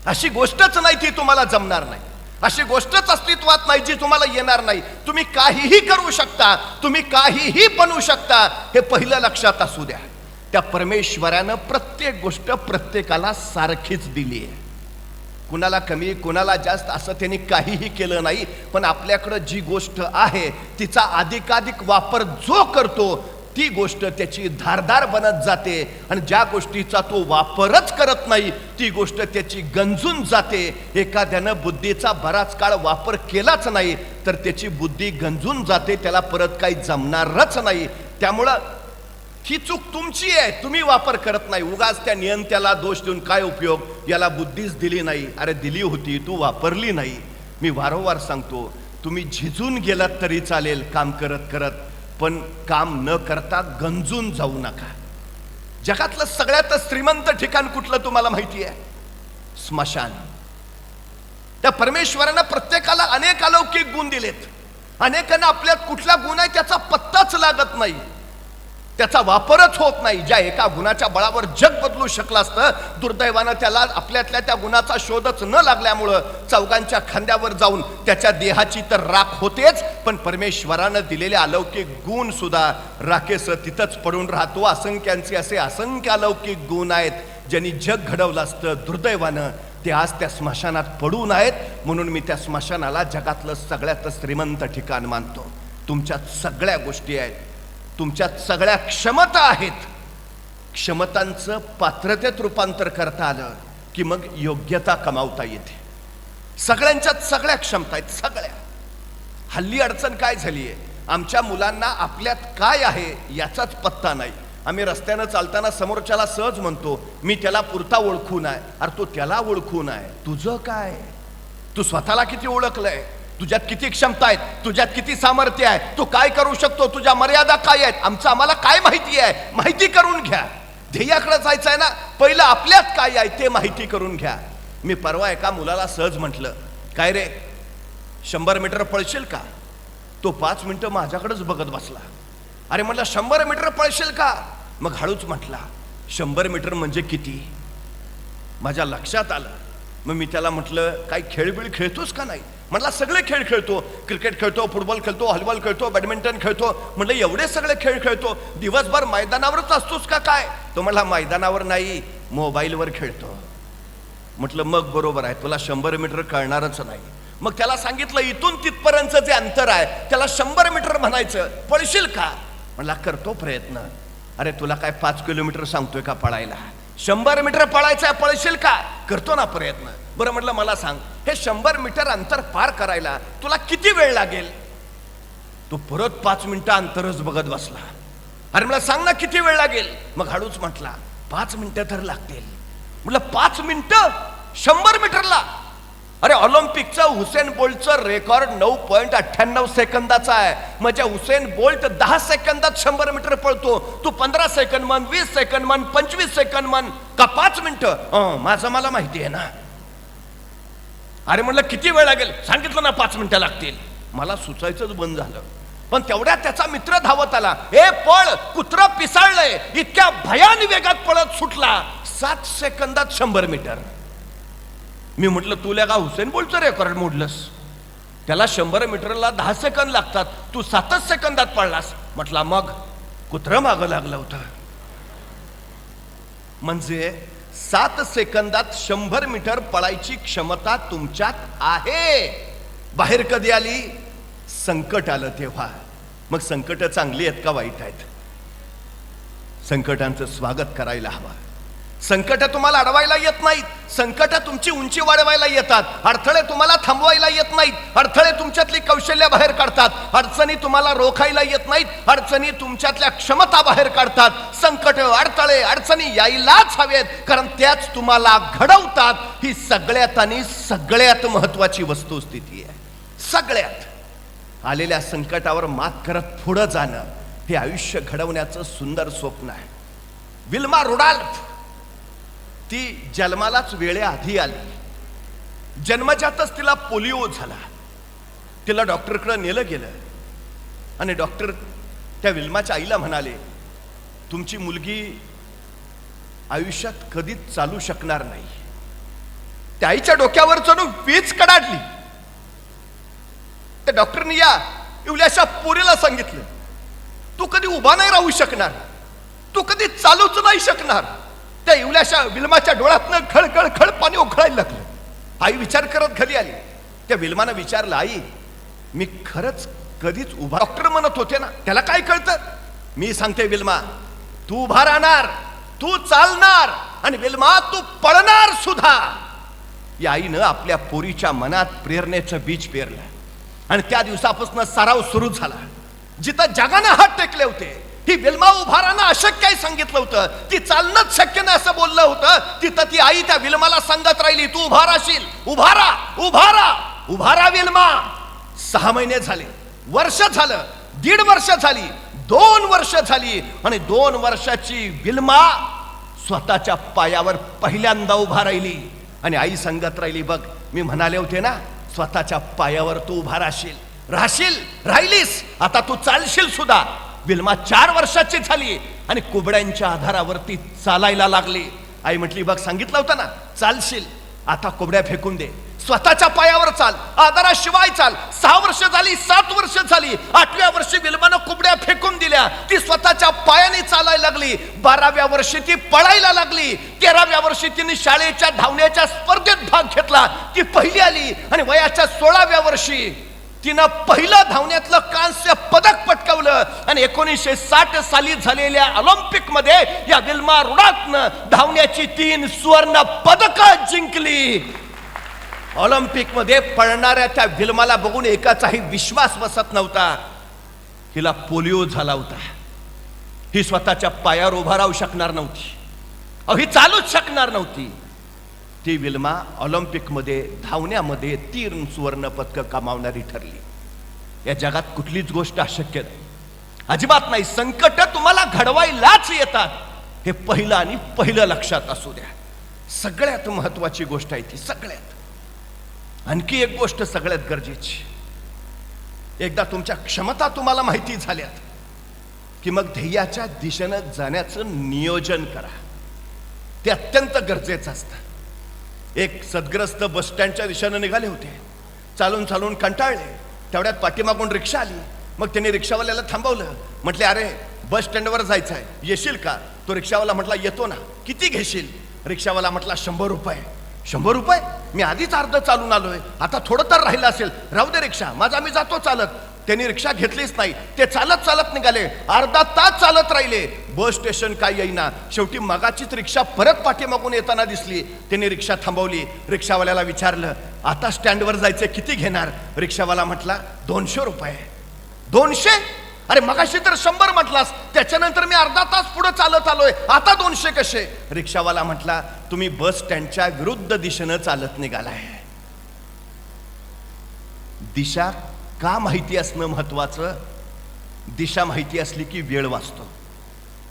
अशी गोष्टच नाही ती तुम्हाला जमणार नाही, अशी गोष्टच अस्तित्वात नाही जी तुम्हाला येणार नाही. तुम्ही काहीही करू शकता, तुम्ही काहीही बनवू शकता, हे पहिलं लक्षात असू द्या. त्या परमेश्वरानं प्रत्येक गोष्ट प्रत्येकाला सारखीच दिली आहे. कुणाला कमी कुणाला जास्त असं त्यांनी काहीही केलं नाही. पण आपल्याकडं जी गोष्ट आहे तिचा अधिकाधिक वापर जो करतो ती गोष्ट त्याची धारदार बनत जाते. आणि ज्या गोष्टीचा तो वापरच करत नाही ती गोष्ट त्याची गंजून जाते. एखाद्यानं बुद्धीचा बराच काळ वापर केलाच नाही तर त्याची बुद्धी गंजून जाते, त्याला परत काही जमणारच नाही. त्यामुळं ही चूक तुमची आहे, तुम्ही वापर करत नाही. उगाच त्या नियंत्याला दोष देऊन काय उपयोग, याला बुद्धीच दिली नाही. अरे दिली होती, तू वापरली नाही. मी वारंवार सांगतो, तुम्ही झिजून गेलात तरी चालेल काम करत करत, पण काम न करता गंजून जाऊ नका. जगातलं सगळ्यात श्रीमंत ठिकाण कुठलं तुम्हाला माहिती आहे? स्मशान. त्या परमेश्वरानं प्रत्येकाला अनेक अलौकिक गुण दिलेत. अनेकांना आपल्यात कुठला गुण आहे त्याचा पत्ताच लागत नाही, त्याचा वापरच होत नाही. ज्या एका गुणाच्या बळावर जग बदलू शकलं असतं, दुर्दैवानं त्याला आपल्यातल्या त्या गुणाचा शोधच न लागल्यामुळं चौघांच्या खांद्यावर जाऊन त्याच्या देहाची तर राख होतेच, पण परमेश्वरानं दिलेले अलौकिक गुण सुद्धा राखेस तिथंच पडून राहतो. असंख्यांचे असे असंख्य अलौकिक गुण आहेत ज्यांनी जग घडवलं असतं. दुर्दैवानं ते आज त्या स्मशानात पडून आहेत. म्हणून मी त्या स्मशानाला जगातलं सगळ्यात श्रीमंत ठिकाण मानतो. तुमच्यात सगळ्या गोष्टी आहेत, तुमच्यात सगळ्या क्षमता आहेत. क्षमतांचं पात्रतेत रूपांतर करता आलं की मग योग्यता कमावता येते. सगळ्यांच्यात सगळ्या क्षमता आहेत, सगळ्या. हल्ली अडचण काय झाली आहे, आमच्या मुलांना आपल्यात काय आहे याचाच पत्ता नाही. आम्ही रस्त्यानं चालताना समोरच्याला सहज म्हणतो मी त्याला पुरता ओळखून आहे. अरे तो त्याला ओळखून आहे, तुझं काय? तू स्वतःला किती ओळखलंय? तुझ्यात किती क्षमता आहेत, तुझ्यात किती सामर्थ्य आहे, तू काय करू शकतो, तुझ्या मर्यादा काय आहेत, आमचं आम्हाला काय माहिती आहे, माहिती करून घ्या. ध्येयाकडे जायचं आहे ना, पहिलं आपल्यात काय आहे ते माहिती करून घ्या. मी परवा एका मुलाला सहज म्हटलं, काय रे 100 मीटर पळशील का? तो 5 मिनिटं माझ्याकडेच बघत बसला. अरे म्हटलं 100 मीटर पळशील का? मग हळूच म्हटला 100 मीटर म्हणजे किती? माझ्या लक्षात आलं. मग मी त्याला म्हटलं काही खेळबिळ खेळतोस का नाही? म्हटला सगळे खेळ खेळतो, क्रिकेट खेळतो, फुटबॉल खेळतो, व्हॉलीबॉल खेळतो, बॅडमिंटन खेळतो. म्हटलं एवढे सगळे खेळ खेळतो, दिवसभर मैदानावरच असतोस का काय? तो म्हटला मैदानावर नाही, मोबाईलवर खेळतो. म्हटलं मग बरोबर आहे, तुला 100 मीटर कळणारच नाही. मग त्याला सांगितलं इथून तिथपर्यंतचं जे अंतर आहे त्याला 100 मीटर म्हणायचं, पळशील का? म्हटला करतो प्रयत्न. अरे तुला काय 5 किलोमीटर सांगतोय का पळायला? 100 मीटर पळायचं, पळशील का? करतो ना प्रयत्न. बरं म्हटलं मला सांग, हे 100 मीटर अंतर पार करायला तुला किती वेळ लागेल? तो परत 5 मिनिटं अंतरच बघत बसला. अरे मला सांग ना किती वेळ लागेल? मग हळूच म्हटला 5 मिनिटं तर लागतील. म्हटलं 5 मिनिटं 100 मीटरला? अरे ऑलिम्पिकचं हुसेन बोल्टचं रेकॉर्ड 9.98 सेकंदाचा आहे. म्हणजे हुसेन बोल्ट 10 सेकंदात 100 मीटर पळतो. तू 15 सेकंद म्हण, 20 सेकंद म्हण, 25 सेकंद म्हण, का 5 मिनिटं? माझं मला माहिती आहे ना. अरे म्हटलं किती वेळ लागेल? सांगितलं ना 5 मिनिटं लागतील. मला सुचायचंच बंद झालं. पण तेवढ्यात त्याचा मित्र धावत आला. ए पळ, कुत्रं पिसाळलंय. इतक्या भयान वेगात पळत सुटला, 7 सेकंदात 100 मीटर. मी म्हटलं तुला का हुसेन बोल्टचं रेकॉर्ड मोडलंस? त्याला 100 मीटरला 10 सेकंद लागतात, तू 7 सेकंदात पळलास. म्हटला मग कुत्रं मागं लागलं होतं. म्हणजे 7 सेकंदात 100 मीटर पळायची क्षमता तुमच्यात आहे. बाहेर कधी आली? संकट आलं तेव्हा. मग संकट चांगली आहेत का वाईट आहेत? संकटांचं स्वागत करायला हवं. संकट तुम्हाला अडवायला येत नाहीत, संकट तुमची उंची वाढवायला येतात. अडथळे तुम्हाला थांबवायला येत नाहीत, अडथळे तुमच्यातली कौशल्य बाहेर काढतात. अडचणी तुम्हाला रोखायला येत नाहीत, अडचणी तुमच्यातल्या क्षमता बाहेर काढतात. संकट, अडथळे, अडचणी यायलाच हवेत, कारण त्याच तुम्हाला घडवतात. ही सगळ्यात आणि सगळ्यात महत्वाची वस्तुस्थिती आहे. सगळ्यात आलेल्या संकटावर मात करत पुढे जाणं हे आयुष्य घडवण्याचं सुंदर स्वप्न आहे. विल्मा रुडॉल्फ ती जन्मालाच वेळेआधी आली. जन्मजातच तिला पोलिओ झाला. तिला डॉक्टरकडे नेलं गेलं आणि डॉक्टर त्या विल्माच्या आईला म्हणाले तुमची मुलगी आयुष्यात कधीच चालू शकणार नाही. त्या आईच्या डोक्यावर चढून वीज कडाडली. त्या डॉक्टरनी या इवल्याशा पोरीला सांगितलं, तू कधी उभा नाही राहू शकणार, तू कधी चालूच नाही शकणार. त्या इवल्याशा विल्माच्या डोळ्यातनं खळखळ खळ पाणी उखळायला लागलं. आई विचार करत घरी आली. त्या विल्मानं विचारलं, आई मी खरंच कधीच उभा. डॉक्टर म्हणत होते ना, त्याला काय कळतं. मी सांगते विल्मा, तू उभा राहणार, तू चालणार, आणि विल्मा तू पळणार सुद्धा. या आईनं आपल्या पोरीच्या मनात प्रेरणेचं बीज पेरलं आणि त्या दिवसापासून सराव सुरू झाला. जिथं जगानं हात टेकले होते, ही विल्मा उभा राहणं अशक्य सांगितलं होतं, ती चालणंच शक्य नाही असं बोललं होतं, तिथं ती आई त्या विल्माला सांगत राहिली, तू उभा राहशील, उभा राहा, उभा राहा, उभा राहा विल्मा. 6 महिने झाले, वर्ष झालं, 1.5 वर्ष झाली, 2 वर्ष झाली, आणि 2 वर्षाची विल्मा स्वतःच्या पायावर पहिल्यांदा उभा राहिली. आणि आई सांगत राहिली, बघ मी म्हणाले होते ना, स्वतःच्या पायावर तू उभा राहशील, राहशील, राहिलीस, आता तू चालशील सुद्धा. विल्मा 4 वर्षाची झाली आणि कुबड्यांच्या आधारावरती चालायला लागली. आई म्हटली, बघ सांगितलं होतं ना, चालशील, आता कुबड्या फेकून दे, स्वतःच्या पायावर चाल, आधाराशिवाय चाल. 6 वर्ष झाली, 7 वर्ष झाली, 8व्या वर्षी विल्मानं कुबड्या फेकून दिल्या, ती स्वतःच्या पायाने चालायला लागली. 12व्या वर्षी ती पळायला लागली. 13व्या वर्षी तिने शाळेच्या धावण्याच्या स्पर्धेत भाग घेतला, ती पहिली आली. आणि वयाच्या 16व्या वर्षी तिनं पहिलं धावण्यातलं कांस्य पदक पटकावलं. आणि 1960 साली झालेल्या ऑलिम्पिक मध्ये या विल्मा रुडातनं धावण्याची 3 सुवर्ण पदकं जिंकली. ऑलिम्पिक मध्ये पळणाऱ्या त्या विल्माला बघून एकाचाही विश्वास बसत नव्हता. हिला पोलिओ झाला होता, ही स्वतःच्या पायावर उभा राहू शकणार नव्हती, ही चालूच शकणार नव्हती. ती विल्मा ऑलिम्पिक मध्ये धावण्यामध्ये 3 सुवर्ण पदकं कमावणारी ठरली. या जगात कुठलीच गोष्ट अशक्य नाही, अजिबात नाही. संकट तुम्हाला घडवायलाच येतात, हे पहिलं आणि पहिलं लक्षात असू द्या. सगळ्यात महत्वाची गोष्ट आहे ती. सगळ्यात आणखी एक गोष्ट सगळ्यात गरजेची, एकदा तुमच्या क्षमता तुम्हाला माहिती झाल्यात की मग ध्येयाच्या दिशेनं जाण्याचं नियोजन करा. ते अत्यंत गरजेचं असतं. एक सद्ग्रस्त बस स्टँडच्या दिशेनं निघाले होते. चालून चालून कंटाळले. तेवढ्यात पाठीमागून रिक्षा आली. मग त्यांनी रिक्षावाल्याला थांबवलं. म्हटले, अरे बस स्टँडवर जायचं आहे, येशील का? तो रिक्षावाला म्हटला, येतो ना. किती घेशील? रिक्षावाला म्हटला, 100 रुपये. 100 रुपये? मी आधीच अर्ध चालून आलोय, आता थोडं तर राहिलं असेल, राहू दे रिक्षा, माझा मी जातो चालत. त्यांनी रिक्षा घेतलीच नाही. ते चालत चालत निघाले. अर्धा तास चालत राहिले. बस स्टेशन काय येईना. शेवटी मगाचीच रिक्षा परत पाठीमागून येताना दिसली. त्यांनी रिक्षा थांबवली. रिक्षावाल्याला विचारलं, आता स्टँडवर जायचे, किती घेणार? रिक्षावाला म्हटला, 200 रुपये. 200? अरे मगाशी तर 100 म्हटलास, त्याच्यानंतर मी अर्धा तास पुढे चालत आलोय, आता 200 कसे? रिक्षावाला म्हटला, तुम्ही बस स्टँडच्या विरुद्ध दिशेनं चालत निघालाय. दिशा का माहिती असणं महत्वाचं? दिशा माहिती असली की वेळ वाचतो,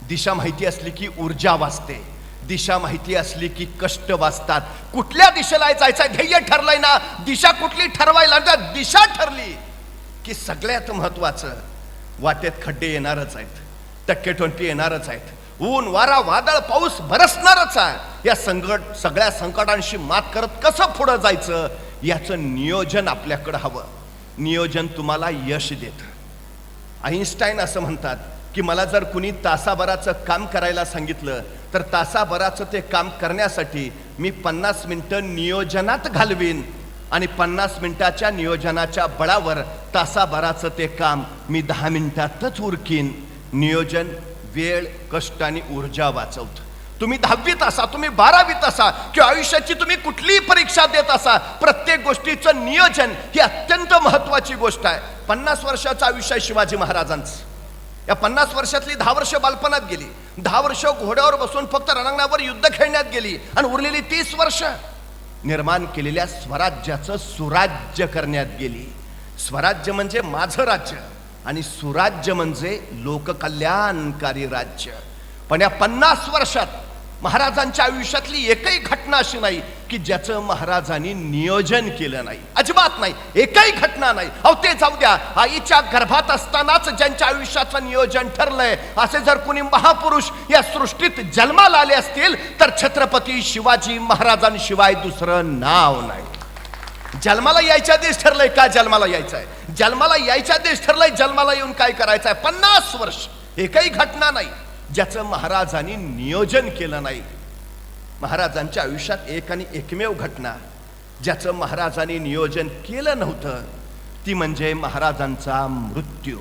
दिशा माहिती असली की ऊर्जा वाचते, दिशा माहिती असली की कष्ट वाचतात. कुठल्या दिशेला जायचंय, ध्येय ठरलंय ना, दिशा कुठली ठरवायला, त्या दिशा ठरली की सगळ्यात महत्वाचं, वाटेत खड्डे येणारच आहेत, टक्केटोणपी येणारच आहेत, ऊन वारा वादळ पाऊस बरसणारच आहे. या सगळ्या संकटांशी मात करत कसं पुढे जायचं याचं नियोजन आपल्याकडे हवं. नियोजन तुम्हाला यश देतं. आईन्स्टाईन असं म्हणतात की मला जर कुणी तासाभराचं काम करायला सांगितलं तर तासाभराचं ते काम करण्यासाठी मी 50 मिनिटं नियोजनात घालवीन आणि 50 मिनिटाच्या नियोजनाच्या बळावर तासाभराचं ते काम मी 10 मिनिटातच उरकीन. नियोजन वेळ, कष्ट आणि ऊर्जा वाचवतं. तुम्ही 10वीत असा, तुम्ही 12वीत असा, किंवा आयुष्याची तुम्ही कुठलीही परीक्षा देत असा, प्रत्येक गोष्टीचं नियोजन ही अत्यंत महत्वाची गोष्ट आहे. 50 वर्षाचं आयुष्य आहे शिवाजी महाराजांचं. या 50 वर्षातली 10 वर्ष बालपणात गेली, 10 वर्ष घोड्यावर बसून फक्त रणांगणावर युद्ध खेळण्यात गेली, आणि उरलेली 30 वर्ष निर्माण केलेल्या स्वराज्याचं सुराज्य करण्यात गेली. स्वराज्य म्हणजे माझं राज्य आणि सुराज्य म्हणजे लोककल्याणकारी राज्य. पण या 50 वर्षात महाराजांच्या आयुष्यातली एकही घटना अशी नाही की ज्याचं महाराजांनी नियोजन केलं नाही. अजिबात नाही, एकही घटना नाही. अहो ते जाऊ द्या, आईच्या गर्भात असतानाच ज्यांच्या आयुष्याचं नियोजन ठरलंय असे जर कुणी महापुरुष या सृष्टीत जन्माला आले असतील तर छत्रपती शिवाजी महाराजांशिवाय दुसरं नाव नाही. जन्माला यायच्या आधीच ठरलंय का जन्माला यायचंय, जन्माला यायच्या आधीच ठरलंय जन्माला येऊन काय करायचंय. 50 वर्ष एकही घटना नाही ज्याचं महाराजांनी नियोजन केलं नाही. महाराजांच्या आयुष्यात एक आणि एकमेव घटना ज्याचं महाराजांनी नियोजन केलं नव्हतं ती म्हणजे महाराजांचा मृत्यू.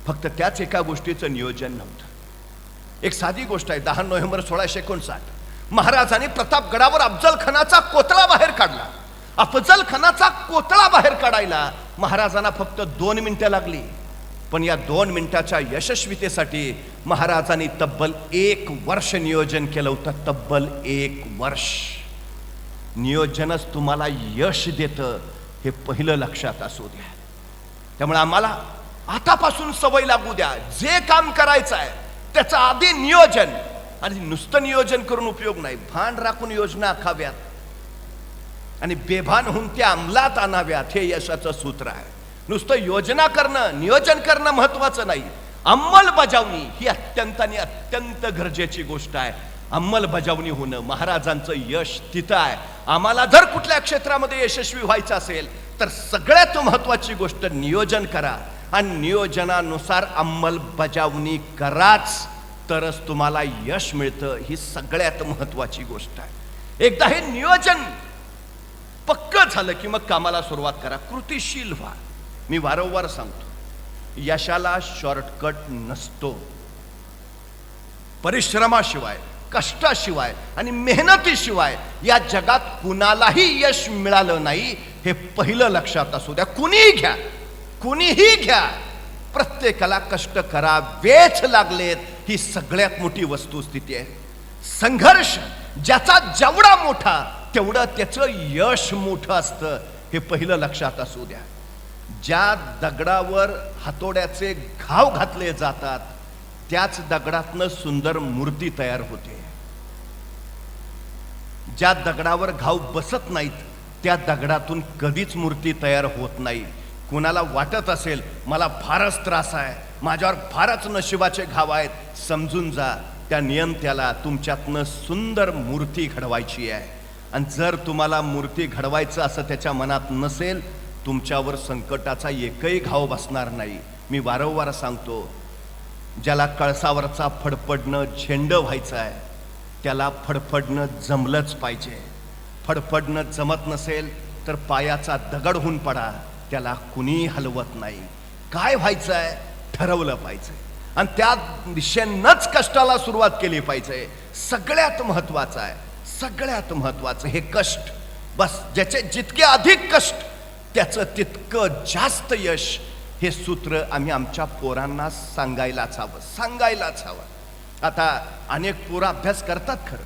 फक्त त्याच एका गोष्टीचं नियोजन नव्हतं. एक साधी गोष्ट आहे. 10 नोव्हेंबर 1659 महाराजांनी प्रतापगडावर अफजल खानाचा कोतळा बाहेर काढला. अफजल खानाचा कोतळा बाहेर काढायला महाराजांना फक्त 2 मिनिटं लागली. पण या 2 मिनिटाच्या यशस्वीतेसाठी महाराजांनी तब्बल 1 वर्ष नियोजन केलं होतं. तब्बल 1 वर्ष. नियोजनच तुम्हाला यश देतं हे पहिलं लक्षात असू द्या. त्यामुळे आम्हाला आतापासून सवय लागू द्या, जे काम करायचं आहे त्याचं आधी नियोजन. आणि नुसतं नियोजन करून उपयोग नाही, भान राखून योजना आखाव्यात आणि बेभान होऊन त्या अंमलात आणाव्यात. हे यशाचं सूत्र आहे. नुसतं योजना करणं, नियोजन करणं महत्वाचं नाही, अंमलबजावणी ही अत्यंत आणि अत्यंत गरजेची गोष्ट आहे. अंमलबजावणी होणं महाराजांचं यश तिथं आहे. आम्हाला जर कुठल्या क्षेत्रामध्ये यशस्वी व्हायचं असेल तर सगळ्यात महत्वाची गोष्ट नियोजन करा आणि नियोजनानुसार अंमलबजावणी कराच, तरच तुम्हाला यश मिळतं. ही सगळ्यात महत्वाची गोष्ट आहे. एकदा हे नियोजन पक्क झालं की मग कामाला सुरुवात करा, कृतिशील व्हा. मी वारंवार सांगतो, यशाला शॉर्टकट नसतो. परिश्रमाशिवाय, कष्टाशिवाय आणि मेहनतीशिवाय या जगात कुणालाही यश मिळालं नाही हे पहिलं लक्षात असू द्या. कुणीही घ्या, कुणीही घ्या, प्रत्येकाला कष्ट करावेच लागलेत. ही सगळ्यात मोठी वस्तुस्थिती आहे. संघर्ष ज्याचा जेवढा मोठा तेवढं त्याचं यश मोठं असतं हे पहिलं लक्षात असू द्या. ज्या दगडावर हातोड्याचे घाव घातले जातात त्याच दगडातनं सुंदर मूर्ती तयार होते. ज्या दगडावर घाव बसत नाहीत त्या दगडातून कधीच मूर्ती तयार होत नाही. कुणाला वाटत असेल मला फारच त्रास आहे, माझ्यावर फारच नशिबाचे घाव आहेत, समजून जा, त्या नियंत्याला तुमच्यातनं सुंदर मूर्ती घडवायची आहे. आणि जर तुम्हाला मूर्ती घडवायचं असं त्याच्या मनात नसेल तुमच्यावर संकटाचा एकही घाव बसणार नाही. मी वारंवार सांगतो, ज्याला कळसावरचा फडफडणं झेंडं व्हायचं आहे त्याला फडफडणं जमलंच पाहिजे. फडफडणं जमत नसेल तर पायाचा दगड होऊन पडा, त्याला कुणी हलवत नाही. काय व्हायचं आहे ठरवलं पाहिजे आणि त्या दिशेनंच कष्टाला सुरुवात केली पाहिजे. सगळ्यात महत्वाचं आहे, सगळ्यात महत्वाचं हे कष्ट. बस ज्याचे जितके अधिक कष्ट त्याचं तितकं जास्त यश. हे सूत्र आम्ही आमच्या पोरांना सांगायलाच हवं, सांगायलाच हवं. आता अनेक पोरं अभ्यास करतात खरं.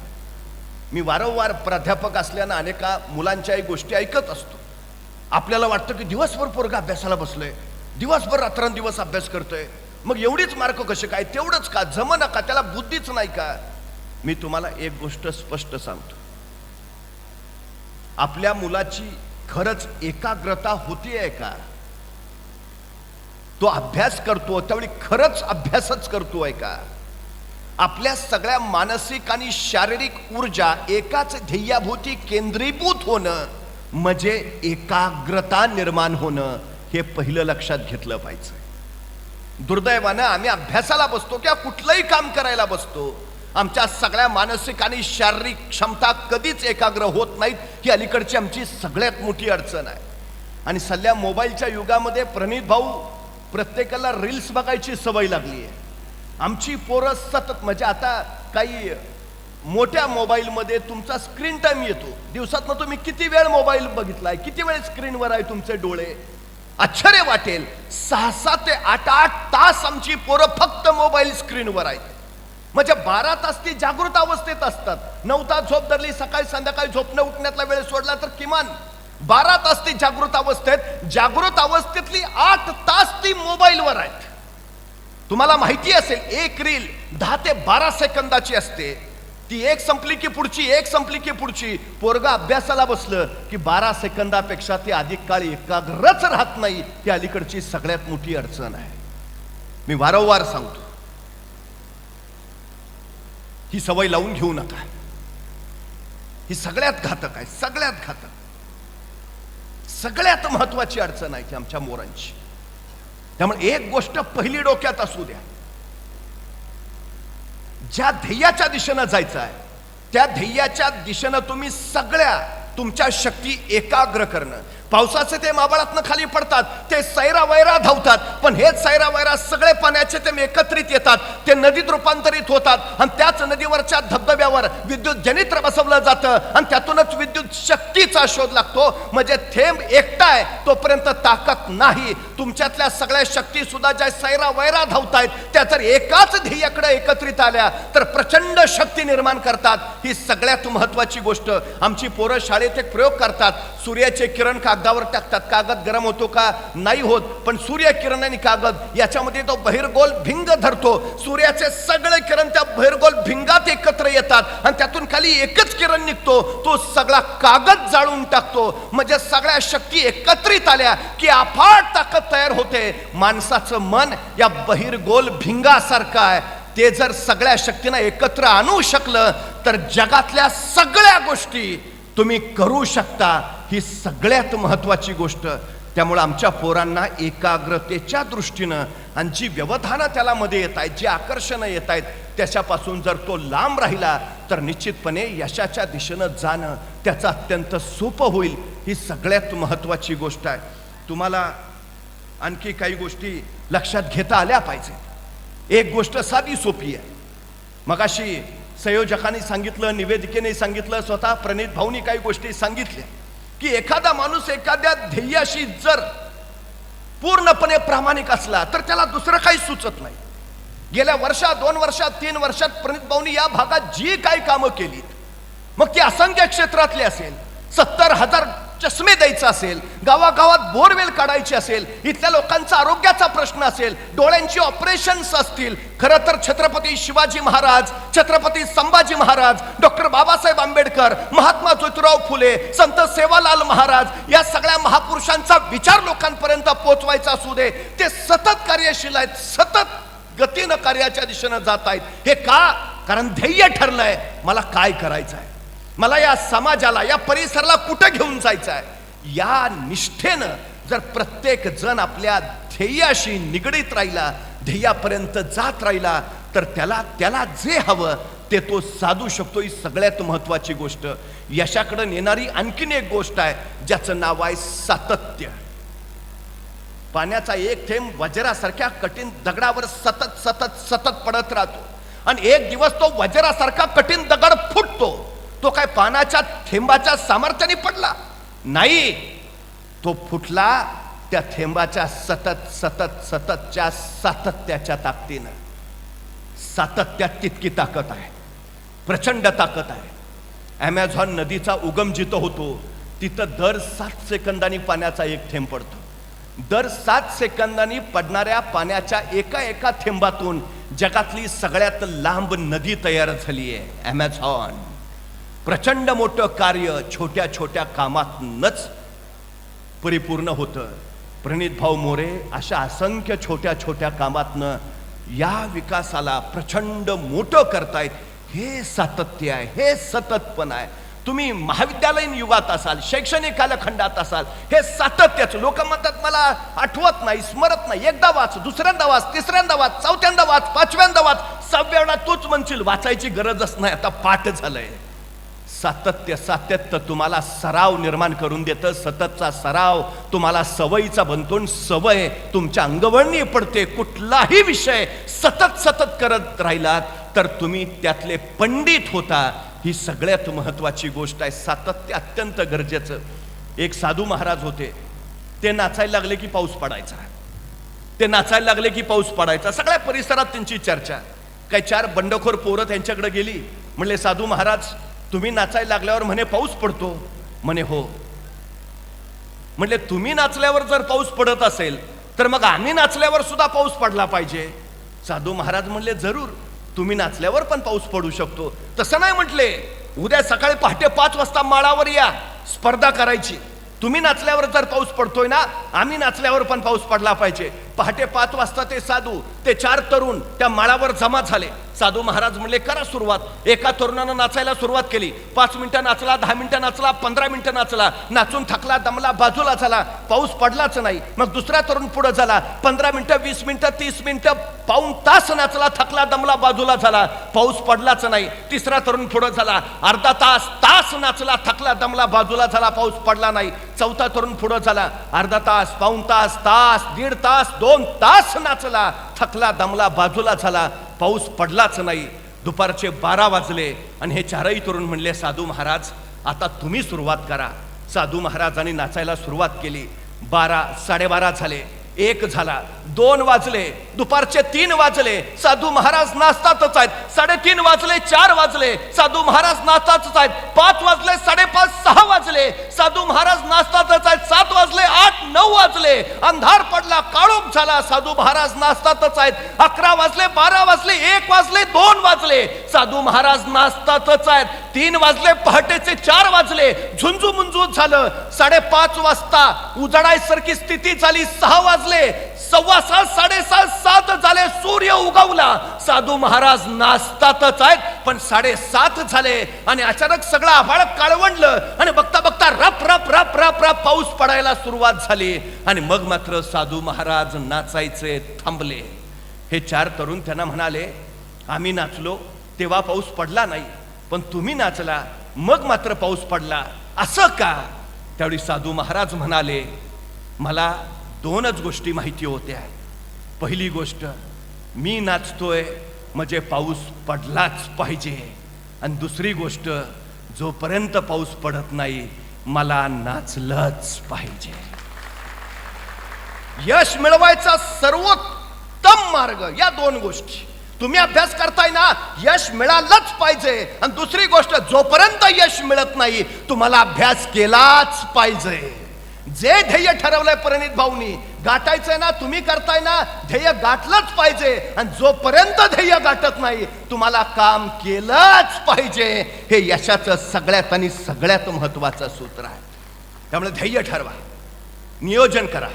मी वारंवार प्राध्यापक असल्यानं अनेका मुलांच्याही गोष्टी ऐकत असतो. आपल्याला वाटतं की दिवसभर पोरगा अभ्यासाला बसलोय, दिवसभर रात्रंदिवस अभ्यास करतोय, मग एवढीच मार्क कसे काय, तेवढंच का, जमना का, त्याला बुद्धीच नाही का. मी तुम्हाला एक गोष्ट स्पष्ट सांगतो, आपल्या मुलाची खरंच एकाग्रता होतीये का? तो अभ्यास करतो त्यावेळी खरंच अभ्यासच करतोय का? आपल्या सगळ्या मानसिक आणि शारीरिक ऊर्जा एकाच ध्येयाभोवती केंद्रीभूत होणं म्हणजे एकाग्रता निर्माण होणं. हे पहिलं लक्षात घेतलं पाहिजे. दुर्दैवानं आम्ही अभ्यासाला बसतो किंवा कुठलंही काम करायला बसतो, आमच्या सगळ्या मानसिक आणि शारीरिक क्षमता कधीच एकाग्र होत नाहीत. ही अलीकडची आमची सगळ्यात मोठी अडचण आहे. आणि सध्या मोबाईलच्या युगामध्ये प्रणित भाऊ प्रत्येकाला रील्स बघायची सवय लागली आहे. आमची पोरं सतत, म्हणजे आता काही मोठ्या मोबाईलमध्ये तुमचा स्क्रीन टाइम येतो, दिवसातनं तुम्ही किती वेळ मोबाईल बघितलाय, किती वेळ स्क्रीनवर आहे तुमचे डोळे. आश्चर्य वाटेल, 6 ते 8 तास आमची पोरं फक्त मोबाईल स्क्रीनवर आहेत. म्हणजे 12 तास ती जागृत अवस्थेत असतात. 9 तास झोप धरली, सकाळी संध्याकाळी झोपणं उठण्यातला वेळ सोडला तर किमान 12 तास ती जागृत अवस्थेत. जागृत अवस्थेतली 8 तास ती मोबाईलवर आहेत. तुम्हाला माहिती असेल एक रील 10 ते 12 सेकंदाची असते. ती एक संपली की पुढची, एक संपली की पुढची. पोरगा अभ्यासाला बसलं की 12 सेकंदापेक्षा ते अधिक काळ एकाग्रच राहत नाही. ती अलीकडची सगळ्यात मोठी अडचण आहे. मी वारंवार सांगतो, ही सवय लावून घेऊ नका. ही सगळ्यात घातक आहे, सगळ्यात घातक, सगळ्यात महत्वाची अडचण आहे ती आमच्या मोरांची. त्यामुळे एक गोष्ट पहिली डोक्यात असू द्या, ज्या ध्येयाच्या दिशेनं जायचं आहे त्या ध्येयाच्या दिशेनं तुम्ही सगळ्या तुमच्या शक्ती एकाग्र करणं. पावसाचे ते मावळातनं खाली पडतात, ते सैरावैरा धावतात, पण हेच सैरावैरा सगळे पाण्याचे ते एकत्रित येतात, ते नदीत रूपांतरित होतात आणि त्याच नदीवरच्या धबधब्यावर विद्युत जनित्र बसवलं जातं आणि त्यातूनच विद्युत शक्तीचा शोध लागतो. म्हणजे थेंब एकटा आहे तोपर्यंत ताकद नाही. तुमच्यातल्या सगळ्या शक्ती सुद्धा ज्या सैरावैरा धावतायत त्या जर एकाच ध्येयाकडे एकत्रित आल्या तर प्रचंड शक्ती निर्माण करतात. ही सगळ्यात महत्वाची गोष्ट. आमची पोरं शाळेत एक प्रयोग करतात, सूर्याचे किरण कागदावर टाकतात. कागद गरम होतो का? नाही होत. पण सूर्य किरण आणि कागद याच्यामध्ये तो बहिर्गोल भिंग धरतो. सूर्याचे सगळे किरण त्या बहिर्गोल भिंगात एकत्र येतात आणि त्यातून खाली एकच किरण निघतो, तो सगळा कागद जाळून टाकतो. म्हणजे सगळ्या शक्ती एकत्रित आल्या की अफाट ताकद तयार होते. माणसाचं मन या बहिर्गोल भिंगासारखं आहे. ते जर सगळ्या शक्तींना एकत्र आणू शकलं तर जगातल्या सगळ्या गोष्टी तुम्ही करू शकता. ही सगळ्यात महत्वाची गोष्ट. त्यामुळे आमच्या पोरांना एकाग्रतेच्या दृष्टीनं आणि जी व्यवधानं त्याला मध्ये येत आहेत, जी आकर्षणं येत आहेत, त्याच्यापासून जर तो लांब राहिला तर निश्चितपणे यशाच्या दिशेनं जाणं त्याचं अत्यंत सोपं होईल. ही सगळ्यात महत्वाची गोष्ट आहे. तुम्हाला आणखी काही गोष्टी लक्षात घेता आल्या पाहिजे. एक गोष्ट साधी सोपी आहे. मगाशी संयोजकांनी सांगितलं, निवेदिकेने सांगितलं, स्वतः प्रणित भाऊनी काही गोष्टी सांगितल्या की एखादा माणूस एखाद्या ध्येयाशी जर पूर्णपणे प्रामाणिक असला तर त्याला दुसरं काही सुचत नाही. गेल्या वर्षात, 2 वर्षात, 3 वर्षात प्रणित भाऊनी या भागात जी काही कामं केली, मग ती असंख्य क्षेत्रातली असेल, 70,000 चष्मे द्यायचा असेल, गावागावात बोरवेल काढायची असेल, इथल्या लोकांचा आरोग्याचा प्रश्न असेल, डोळ्यांची ऑपरेशन्स असतील. खरं तर छत्रपती शिवाजी महाराज, छत्रपती संभाजी महाराज, डॉक्टर बाबासाहेब आंबेडकर, महात्मा ज्योतिराव फुले, संत सेवालाल महाराज या सगळ्या महापुरुषांचा विचार लोकांपर्यंत पोहोचवायचा असू दे, ते सतत कार्यशील आहेत, सतत गतीनं कार्याच्या दिशेनं जात आहेत. हे का? कारण ध्येय ठरलंय, मला काय करायचं आहे, मला या समाजाला, या परिसराला कुठं घेऊन जायचं आहे. या निष्ठेनं जर प्रत्येक जण आपल्या ध्येयाशी निगडीत राहिला, ध्येयापर्यंत जात राहिला तर त्याला जे हवं ते तो साधू शकतो. ही सगळ्यात महत्वाची गोष्ट. यशाकडे नेणारी आणखीन एक गोष्ट आहे ज्याचं नाव आहे सातत्य. पाण्याचा एक थेंब वज्रासारख्या कठीण दगडावर सतत सतत सतत पडत राहतो आणि एक दिवस तो वज्रासारखा कठीण दगड फुटतो. तो काय पाण्याच्या थेंबाच्या सामर्थ्याने पडला नाही, तो फुटला त्या थेंबाच्या सतत सतत सततच्या सातत्याच्या ताकदीनं. सातत्यात तितकी ताकद आहे, प्रचंड ताकद आहे. ॲमेझॉन नदीचा उगम जिथं होतो तिथं दर 7 सेकंदांनी पाण्याचा एक थेंब पडतो. दर 7 सेकंदांनी पडणाऱ्या पाण्याच्या एका थेंबातून जगातली सगळ्यात लांब नदी तयार झाली आहे, ॲमेझॉन. प्रचंड मोठं कार्य छोट्या छोट्या कामातूनच परिपूर्ण होतं. प्रणित भाऊ मोरे अशा असंख्य छोट्या छोट्या कामातनं या विकासाला प्रचंड मोठं करतायत. हे सातत्य आहे, हे सततपण आहे. तुम्ही महाविद्यालयीन युगात असाल, शैक्षणिक कालखंडात असाल, हे सातत्याचं. लोक म्हणतात मला आठवत नाही, स्मरत नाही. एकदा वाच, दुसऱ्यांदा वाच, तिसऱ्यांदा वाच, चौथ्यांदा वाच, 5व्यांदा वाच, 6व्या वेळा तूच म्हणशील वाचायची गरजच नाही, आता पाठ झालंय. सातत्य तुम्हाला सराव निर्माण करून देतं. सततचा सराव तुम्हाला सवयीचा बनतो. सवय तुमच्या अंगवळणी पडते. कुठलाही विषय सतत करत राहिलात तर तुम्ही त्यातले पंडित होता. ही सगळ्यात महत्वाची गोष्ट आहे. सातत्य अत्यंत गरजेचं. एक साधू महाराज होते, ते नाचायला लागले की पाऊस पडायचा, ते नाचायला लागले की पाऊस पडायचा. सगळ्या परिसरात त्यांची चर्चा. काही 4 बंडखोर पोरं त्यांच्याकडे गेली. म्हणले साधू महाराज तुम्ही नाचायला लागल्यावर म्हणे पाऊस पडतो. म्हणे हो. म्हणले तुम्ही नाचल्यावर जर पाऊस पडत असेल तर मग आम्ही नाचल्यावर सुद्धा पाऊस पडला पाहिजे. साधू महाराज म्हणले जरूर. तुम्ही नाचल्यावर पण पाऊस पडू शकतो. तसं नाही म्हटले, उद्या सकाळी पहाटे 5 वाजता माळावर या, स्पर्धा करायची. तुम्ही नाचल्यावर जर पाऊस पडतोय ना, आम्ही नाचल्यावर पण पाऊस पडला पाहिजे. पहाटे 5 वाजता ते साधू, ते 4 तरुण त्या माळावर जमा झाले. साधू महाराज म्हणले करा सुरुवात. एका तरुणानं नाचायला सुरुवात केली. 5 मिनिटं नाचला, 10 मिनिटं नाचला, 15 मिनिटं नाचला, नाचून थकला, दमला, बाजूला झाला, पाऊस पडलाच नाही. मग दुसरा तरुण पुढे झाला, 15 मिनिटं, 20 मिनिटं, 30 मिनिटं, पाऊण तास नाचला, थकला, दमला, बाजूला झाला, पाऊस पडलाच नाही. तिसरा तरुण पुढे झाला, अर्धा तास नाचला, थकला, दमला, बाजूला झाला, पाऊस पडला नाही. चौथा तरुण पुढे झाला, अर्धा तास, पाऊण तास, तास, 1.5 तास, 2 तास नाचला, थकला, दमला, बाजूला झाला, पाऊस पडलाच नाही. दुपारचे 12 वाजले आणि हे 4ही तरुण म्हणले साधू महाराज आता तुम्ही सुरुवात करा. साधू महाराजांनी नाचायला सुरुवात केली. 12, 12:30 झाले, 1 झाला, 2 वाजले, दुपारचे 3 वाजले, साधू महाराज नाचतातच आहेत. 3:30 वाजले, 4 वाजले, साधू महाराज नाचतातच आहेत. 5 वाजले, 5:30, 6 वाजले, साधू महाराज नाचतातच आहेत. 7 वाजले, 8, 9 वाजले, अंधार पडला, काळोख झाला, साधू महाराज नाचतातच आहेत. 11 वाजले, 12 वाजले, 1 वाजले, 2 वाजले, साधू महाराज नाचतातच आहेत. 3 वाजले, पहाटेचे 4 वाजले, झुंजू मुंजू झालं. 5:30 वाजता उजाडायसारखी स्थिती झाली. 6 वाजले, 6:15, 7:30, 7 झाले, सूर्य उगवला, साधू महाराज नाचतातच आहेत. पण 7:30 झाले आणि अचानक सगळं आभाळ काळवंडलं आणि बघता बघता रप रप रप रप रप पाऊस पडायला सुरुवात झाली. आणि मग मात्र साधू महाराज नाचायचे थांबले. हे 4 तरुण त्यांना म्हणाले आम्ही नाचलो तेव्हा पाऊस पडला नाही, पण तुम्ही नाचला मग मात्र पाऊस पडला, असं का? त्यावेळी साधू महाराज म्हणाले मला 2च गोष्टी माहिती होत्या. पहिली गोष्ट मी नाचतोय म्हणजे पाऊस पडलाच पाहिजे, आणि दुसरी गोष्ट जोपर्यंत पाऊस पडत नाही मला नाचलंच पाहिजे. यश मिळवायचा सर्वोत्तम मार्ग या 2 गोष्टी. तुम्ही अभ्यास करताय ना, यश मिळालंच पाहिजे, आणि दुसरी गोष्ट जोपर्यंत यश मिळत नाही तुम्हाला अभ्यास केलाच पाहिजे. जे ध्येय ठरवलंय प्रणित भाऊनी गाठायचंय ना, तुम्ही करताय ना, ध्येय गाठलंच पाहिजे, आणि जोपर्यंत ध्येय गाठत नाही तुम्हाला काम केलंच पाहिजे. हे यशाचं सगळ्यात आणि सगळ्यात महत्वाचं सूत्र आहे. त्यामुळे ध्येय ठरवा, नियोजन करा,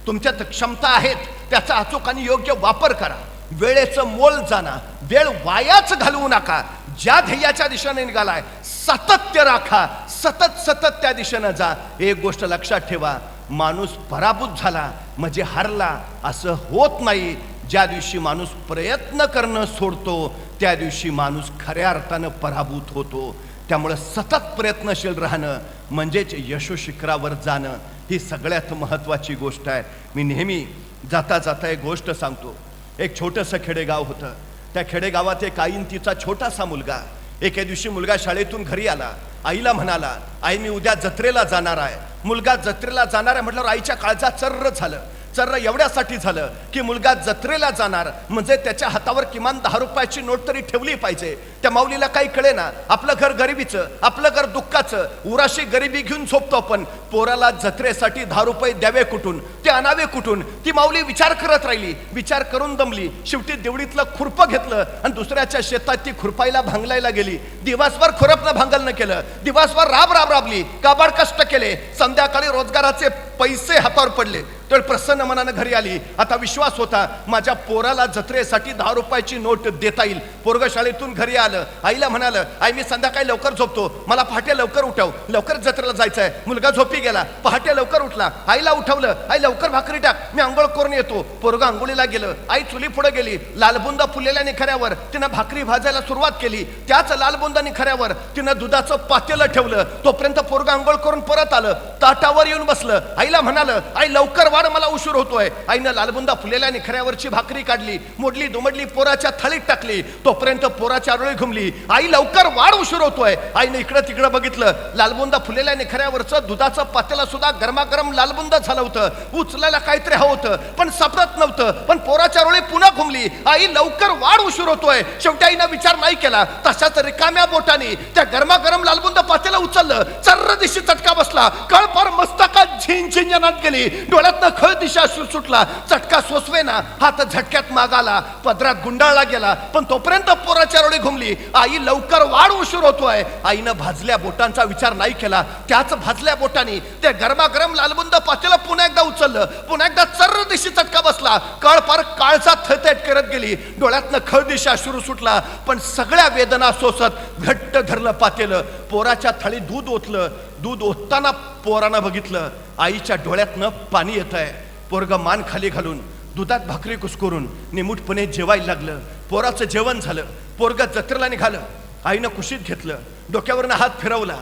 तुमच्यात क्षमता आहेत त्याचा अचूक आणि योग्य वापर करा. वेळेचं मोल जाणा, वेळ वायाच घालवू नका. ज्या ध्येयाच्या दिशेने निघालाय सातत्य राखा, सतत त्या दिशेनं जा. एक गोष्ट लक्षात ठेवा, माणूस पराभूत झाला म्हणजे हरला असं होत नाही. ज्या दिवशी माणूस प्रयत्न करणं सोडतो त्या दिवशी माणूस खऱ्या अर्थानं पराभूत होतो. त्यामुळे सतत प्रयत्नशील राहणं म्हणजेच यशोशिखरावर जाणं ही सगळ्यात महत्वाची गोष्ट आहे. मी नेहमी जाता जाता एक गोष्ट सांगतो. एक छोटंसं खेडेगाव होतं. त्या खेडेगावात एक आई आणि तिचा छोटासा मुलगा. एके दिवशी मुलगा शाळेतून घरी आला, आईला म्हणाला आई मी उद्या जत्रेला जाणार आहे. मुलगा जत्रेला जाणार आहे म्हटल्यावर आईच्या काळजात चर्र झालं. चर्र एवढ्यासाठी झालं की मुलगा जत्रेला जाणार म्हणजे त्याच्या हातावर किमान 10 रुपयाची नोट तरी ठेवली पाहिजे. त्या माऊलीला काही कळेना, आपलं घर गरिबीचं, आपलं घर दुःखाचं, उराशी गरिबी घेऊन झोपतो आपण. पोराला जत्रेसाठी 10 रुपये द्यावे कुठून, ते आणावे कुठून? ती माऊली विचार करत राहिली, विचार करून दमली. शेवटी देवडीतलं खुरपं घेतलं आणि दुसऱ्याच्या शेतात ती खुरपायला भांगलायला गेली. दिवसभर खुरपणं भांगलणं केलं, दिवसभर राबली, काबाड कष्ट केले. संध्याकाळी रोजगाराचे पैसे हातावर पडले तर प्रसन्न मनानं घरी आली. आता विश्वास होता माझ्या पोराला जत्रेसाठी 10 रुपयाची नोट देता येईल. पोरग शाळेतून घरी आलं, आईला म्हणालं आई मी संध्याकाळी लवकर झोपतो, मला पहाटे लवकर उठव, लवकर जत्रेला जायचंय. मुलगा झोपी गेला, पहाटे लवकर उठला, आईला उठवलं, आई लवकर भाकरी टाक, मी आंघोळ करून येतो. पोरग आंघोळीला गेलं, आई चुली पुढे गेली, लालबुंदा फुललेल्या निखाऱ्यावर तिनं भाकरी भाजायला सुरुवात केली. त्याच लालबुंदा निखाऱ्यावर तिनं दुधाचं पातेलं ठेवलं. तोपर्यंत पोरग आंघोळ करून परत आलं, ताटावर येऊन बसलं. आईला म्हणालं आई लवकर वाढ, मला उशीर होतोय. आईनं लालबुंदा फुलेल्या निखऱ्यावरची भाकरी काढली, मोडली दुमडली, पोराच्या थाळीत टाकली. तोपर्यंत पोराच्या आरोळी घुमली. आई लवकर वाढ, उशीर होतोय. आईनं इकडं तिकडं बघितलं, लालबुंदा फुलेल्या निखऱ्यावरचं दुधाचं पातेलं सुद्धा गरमागरम लालबुंदा झालं होतं. उचलायला काहीतरी हवं होतं पण सापडत नव्हतं. पण पोराच्या आरोळी पुन्हा घुमली. आई लवकर वाढ, उशीर होतोय. शेवटी आईनं विचार नाही केला, तशाच रिकाम्या बोटाने त्या गरमागरम लालबुंदा पातेलं उचललं. चर्र दिशी चटका बसला, कळ पार मस्तकात छिन छिंजनात गेली, डोळ्यातनं खळ दिशा सुटला, चटका सोसवेना, हात झटक्यात मागाला, पदरात गुंडाळला गेला. पण तोपर्यंत पोराच्या रोडी घुमली. आई लवकर वाढ, उशीर होतोय. आईनं भाजल्या बोटांचा विचार नाही केला. त्याच भाजल्या बोटांनी ते गरमागरम लालबुंद पातेलं पुन्हा एकदा उचललं. पुन्हा एकदा चर्र दिशी चटका बसला. कळ पार काळचा थेट करत गेली. डोळ्यातनं खळ दिशा सुटला. पण सगळ्या वेदना सोसत घट्ट धरलं पातेलं. पोराच्या थाळी दूध ओतलं. दूध ओतताना पोरानं बघितलं आईच्या डोळ्यातनं पाणी येत आहे. पोरग मान खाली घालून दुधात भाकरी कुस्करून निमूटपणे जेवायला लागलं. पोराचं जेवण झालं. पोरग जत्रेला निघालं. आईनं कुशीत घेतलं. डोक्यावरनं हात फिरवला.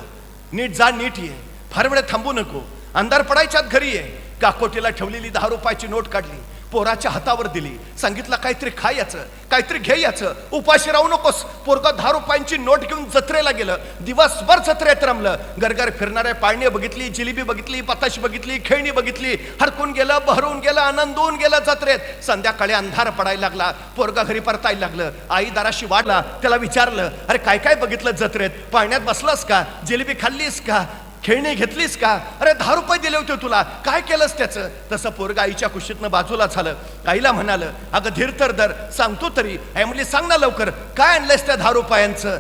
नीट जा, नीट ये, फार वेळ थांबू नको, अंधार पडायच्यात घरी ये. काकोटीला ठेवलेली 10 रुपयाची नोट काढली, पोराच्या हातावर दिली. सांगितलं काहीतरी खा याचं, काहीतरी घे याचं, उपाशी राहू नकोस. पोरग 10 रुपयांची नोट घेऊन जत्रेला गेलं. दिवसभर जत्रेत रमलं. गरगर फिरणाऱ्या पाळणे बघितली, जिलेबी बघितली, पताशी बघितली, खेळणी बघितली. हरकून गेलं, बहरून गेलं, आनंदून गेलं जत्रेत. संध्याकाळी अंधार पडायला लागला. पोरगा घरी परतायला लागलं. आई दाराशी वाढला. त्याला विचारलं, अरे काय काय बघितलं जत्रेत? पाळण्यात बसलास का? जिलेबी खाल्लीस का? खेळणी घेतलीस का? अरे 10 रुपये दिले होते तुला, काय केलंस त्याचं? तसं पोरगा आईच्या कुशीतनं बाजूला झालं. आईला म्हणालं, अगं धीर तर धर, सांगतो तरी. आई म्हणली, सांग ना लवकर, काय आणलंयस त्या 10 रुपयांचं?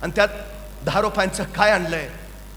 आणि त्यात 10 रुपयांचं काय आणलंय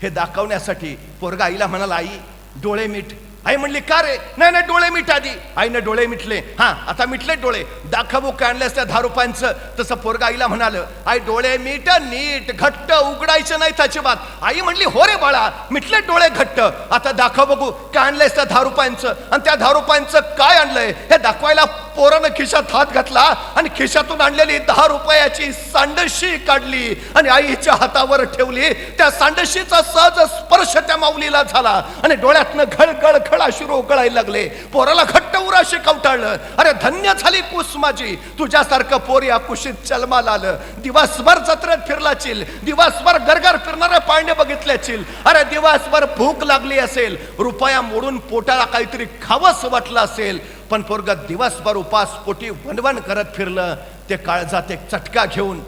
हे दाखवण्यासाठी पोरगा आईला म्हणाला, आई डोळे मीठ. आई म्हणली, का रे? नाही नाही, डोळे मीठ आधी. आईनं डोळे मिटले. हा, आता मिटले डोळे. दाखवू काय आणलंस त्या 10 रुपयांचं? तसं पोरगा आईला म्हणालं, आई डोळे मीठ नीट, घट्ट उघडायचं नाही त्याची बात. आई म्हणली, हो रे बाळा, मिटले डोळे घट्ट. आता दाखव बघू काय आणलंयस त्या 10 रुपयांचं. आणि त्या 10 रुपयांचं काय आणलंय हे दाखवायला पोरानं खिशात हात घातला आणि खिशातून आणलेली 10 रुपयाची सांडशी काढली आणि आईच्या हातावर ठेवली. त्या सांडशीचा सहज स्पर्श त्या माऊलीला झाला आणि डोळ्यातनं घळघळ खळा शिरो गळायला लागले. पोराला घट्ट उराशी कवटाळलं. अरे धन्य झाली कुस माझी, तुझ्यासारखं पोर या कुशीत जन्माला आलं. दिवसभर जत्रेत फिरलाचील, दिवसभर गरगर फिरणारे पाळणे बघितल्याचील. अरे दिवसभर भूक लागली असेल, रुपया मोडून पोटाला काहीतरी खावंस वाटलं असेल. पण पोरग दिवसभर उपास पोटी वणवण करत फिरलं. ते काळजात एक चटका घेऊन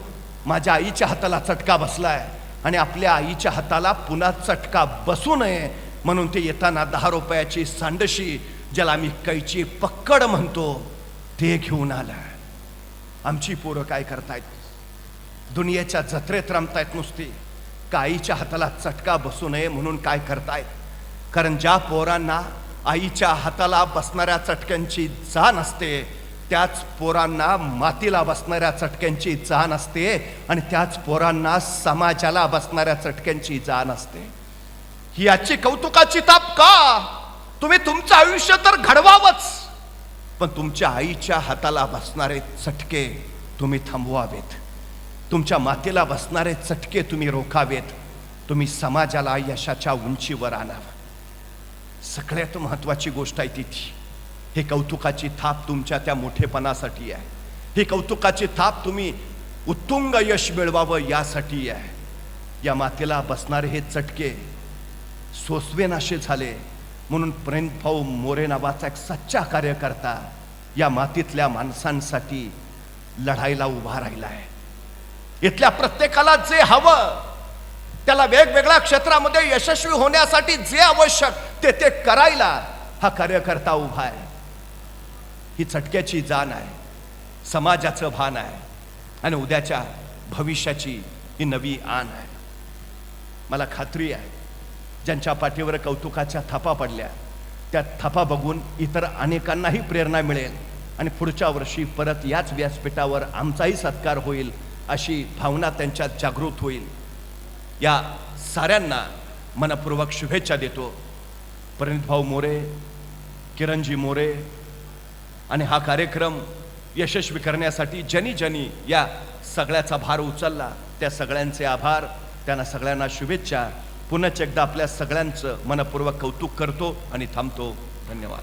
माझ्या आईच्या हाताला चटका बसलाय आणि आपल्या आईच्या हाताला पुन्हा चटका बसू नये म्हणून ते येताना 10 रुपयाची सांडशी, ज्याला आम्ही कैची पक्कड म्हणतो, ते घेऊन आलं. आमची पोरं काय करतायत? दुनियेच्या जत्रेत रमतायत नुसती. का आईच्या हाताला चटका बसू नये म्हणून काय करतायत? कारण ज्या पोरांना आईच्या हाताला बसणाऱ्या चटक्यांची जाण असते, त्याच पोरांना मातीला बसणाऱ्या चटक्यांची जाण असते आणि त्याच पोरांना समाजाला बसणाऱ्या चटक्यांची जाण असते. ही याची कौतुकाची ताप का? तुम्ही तुमचं आयुष्य तर घडवावंच, पण तुमच्या आईच्या हाताला बसणारे चटके तुम्ही थांबवावेत. तुमच्या मातेला बसणारे चटके तुम्ही रोखावेत. तुम्ही समाजाला यशाच्या उंचीवर आणावं. सगळ्यात महत्वाची गोष्ट आहे ती हे कौतुकाची थाप तुमच्या त्या मोठेपणासाठी आहे. ही कौतुकाची थाप तुम्ही उत्तुंग यश मिळवावं यासाठी आहे. या मातेला बसणारे हे चटके सोसवेनाशे झाले म्हणून प्रेमभाऊ मोरे नावाचा एक सच्चा कार्यकर्ता या मातीतल्या माणसांसाठी लढायला उभा राहिला आहे. इथल्या प्रत्येकाला जे हवं, त्याला वेगवेगळ्या क्षेत्रामध्ये यशस्वी होण्यासाठी जे आवश्यक ते करायला हा कार्यकर्ता उभा आहे. ही चटक्याची जाण आहे, समाजाचं भान आहे आणि उद्याच्या भविष्याची ही नवी आण आहे. मला खात्री आहे ज्यांच्या पाठीवर कौतुकाच्या थापा पडल्या, त्या थापा बघून इतर अनेकांनाही प्रेरणा मिळेल आणि पुढच्या वर्षी परत याच व्यासपीठावर आमचाही सत्कार होईल अशी भावना त्यांच्यात जागृत होईल. या साऱ्यांना मनपूर्वक शुभेच्छा देतो. परिणितभाऊ मोरे, किरणजी मोरे आणि हा कार्यक्रम यशस्वी करण्यासाठी ज्यांनी या सगळ्याचा भार उचलला त्या सगळ्यांचे आभार. त्यांना सगळ्यांना शुभेच्छा. पुन्हा एकदा आपल्या सगळ्यांचं मनपूर्वक कौतुक करतो आणि थांबतो. धन्यवाद.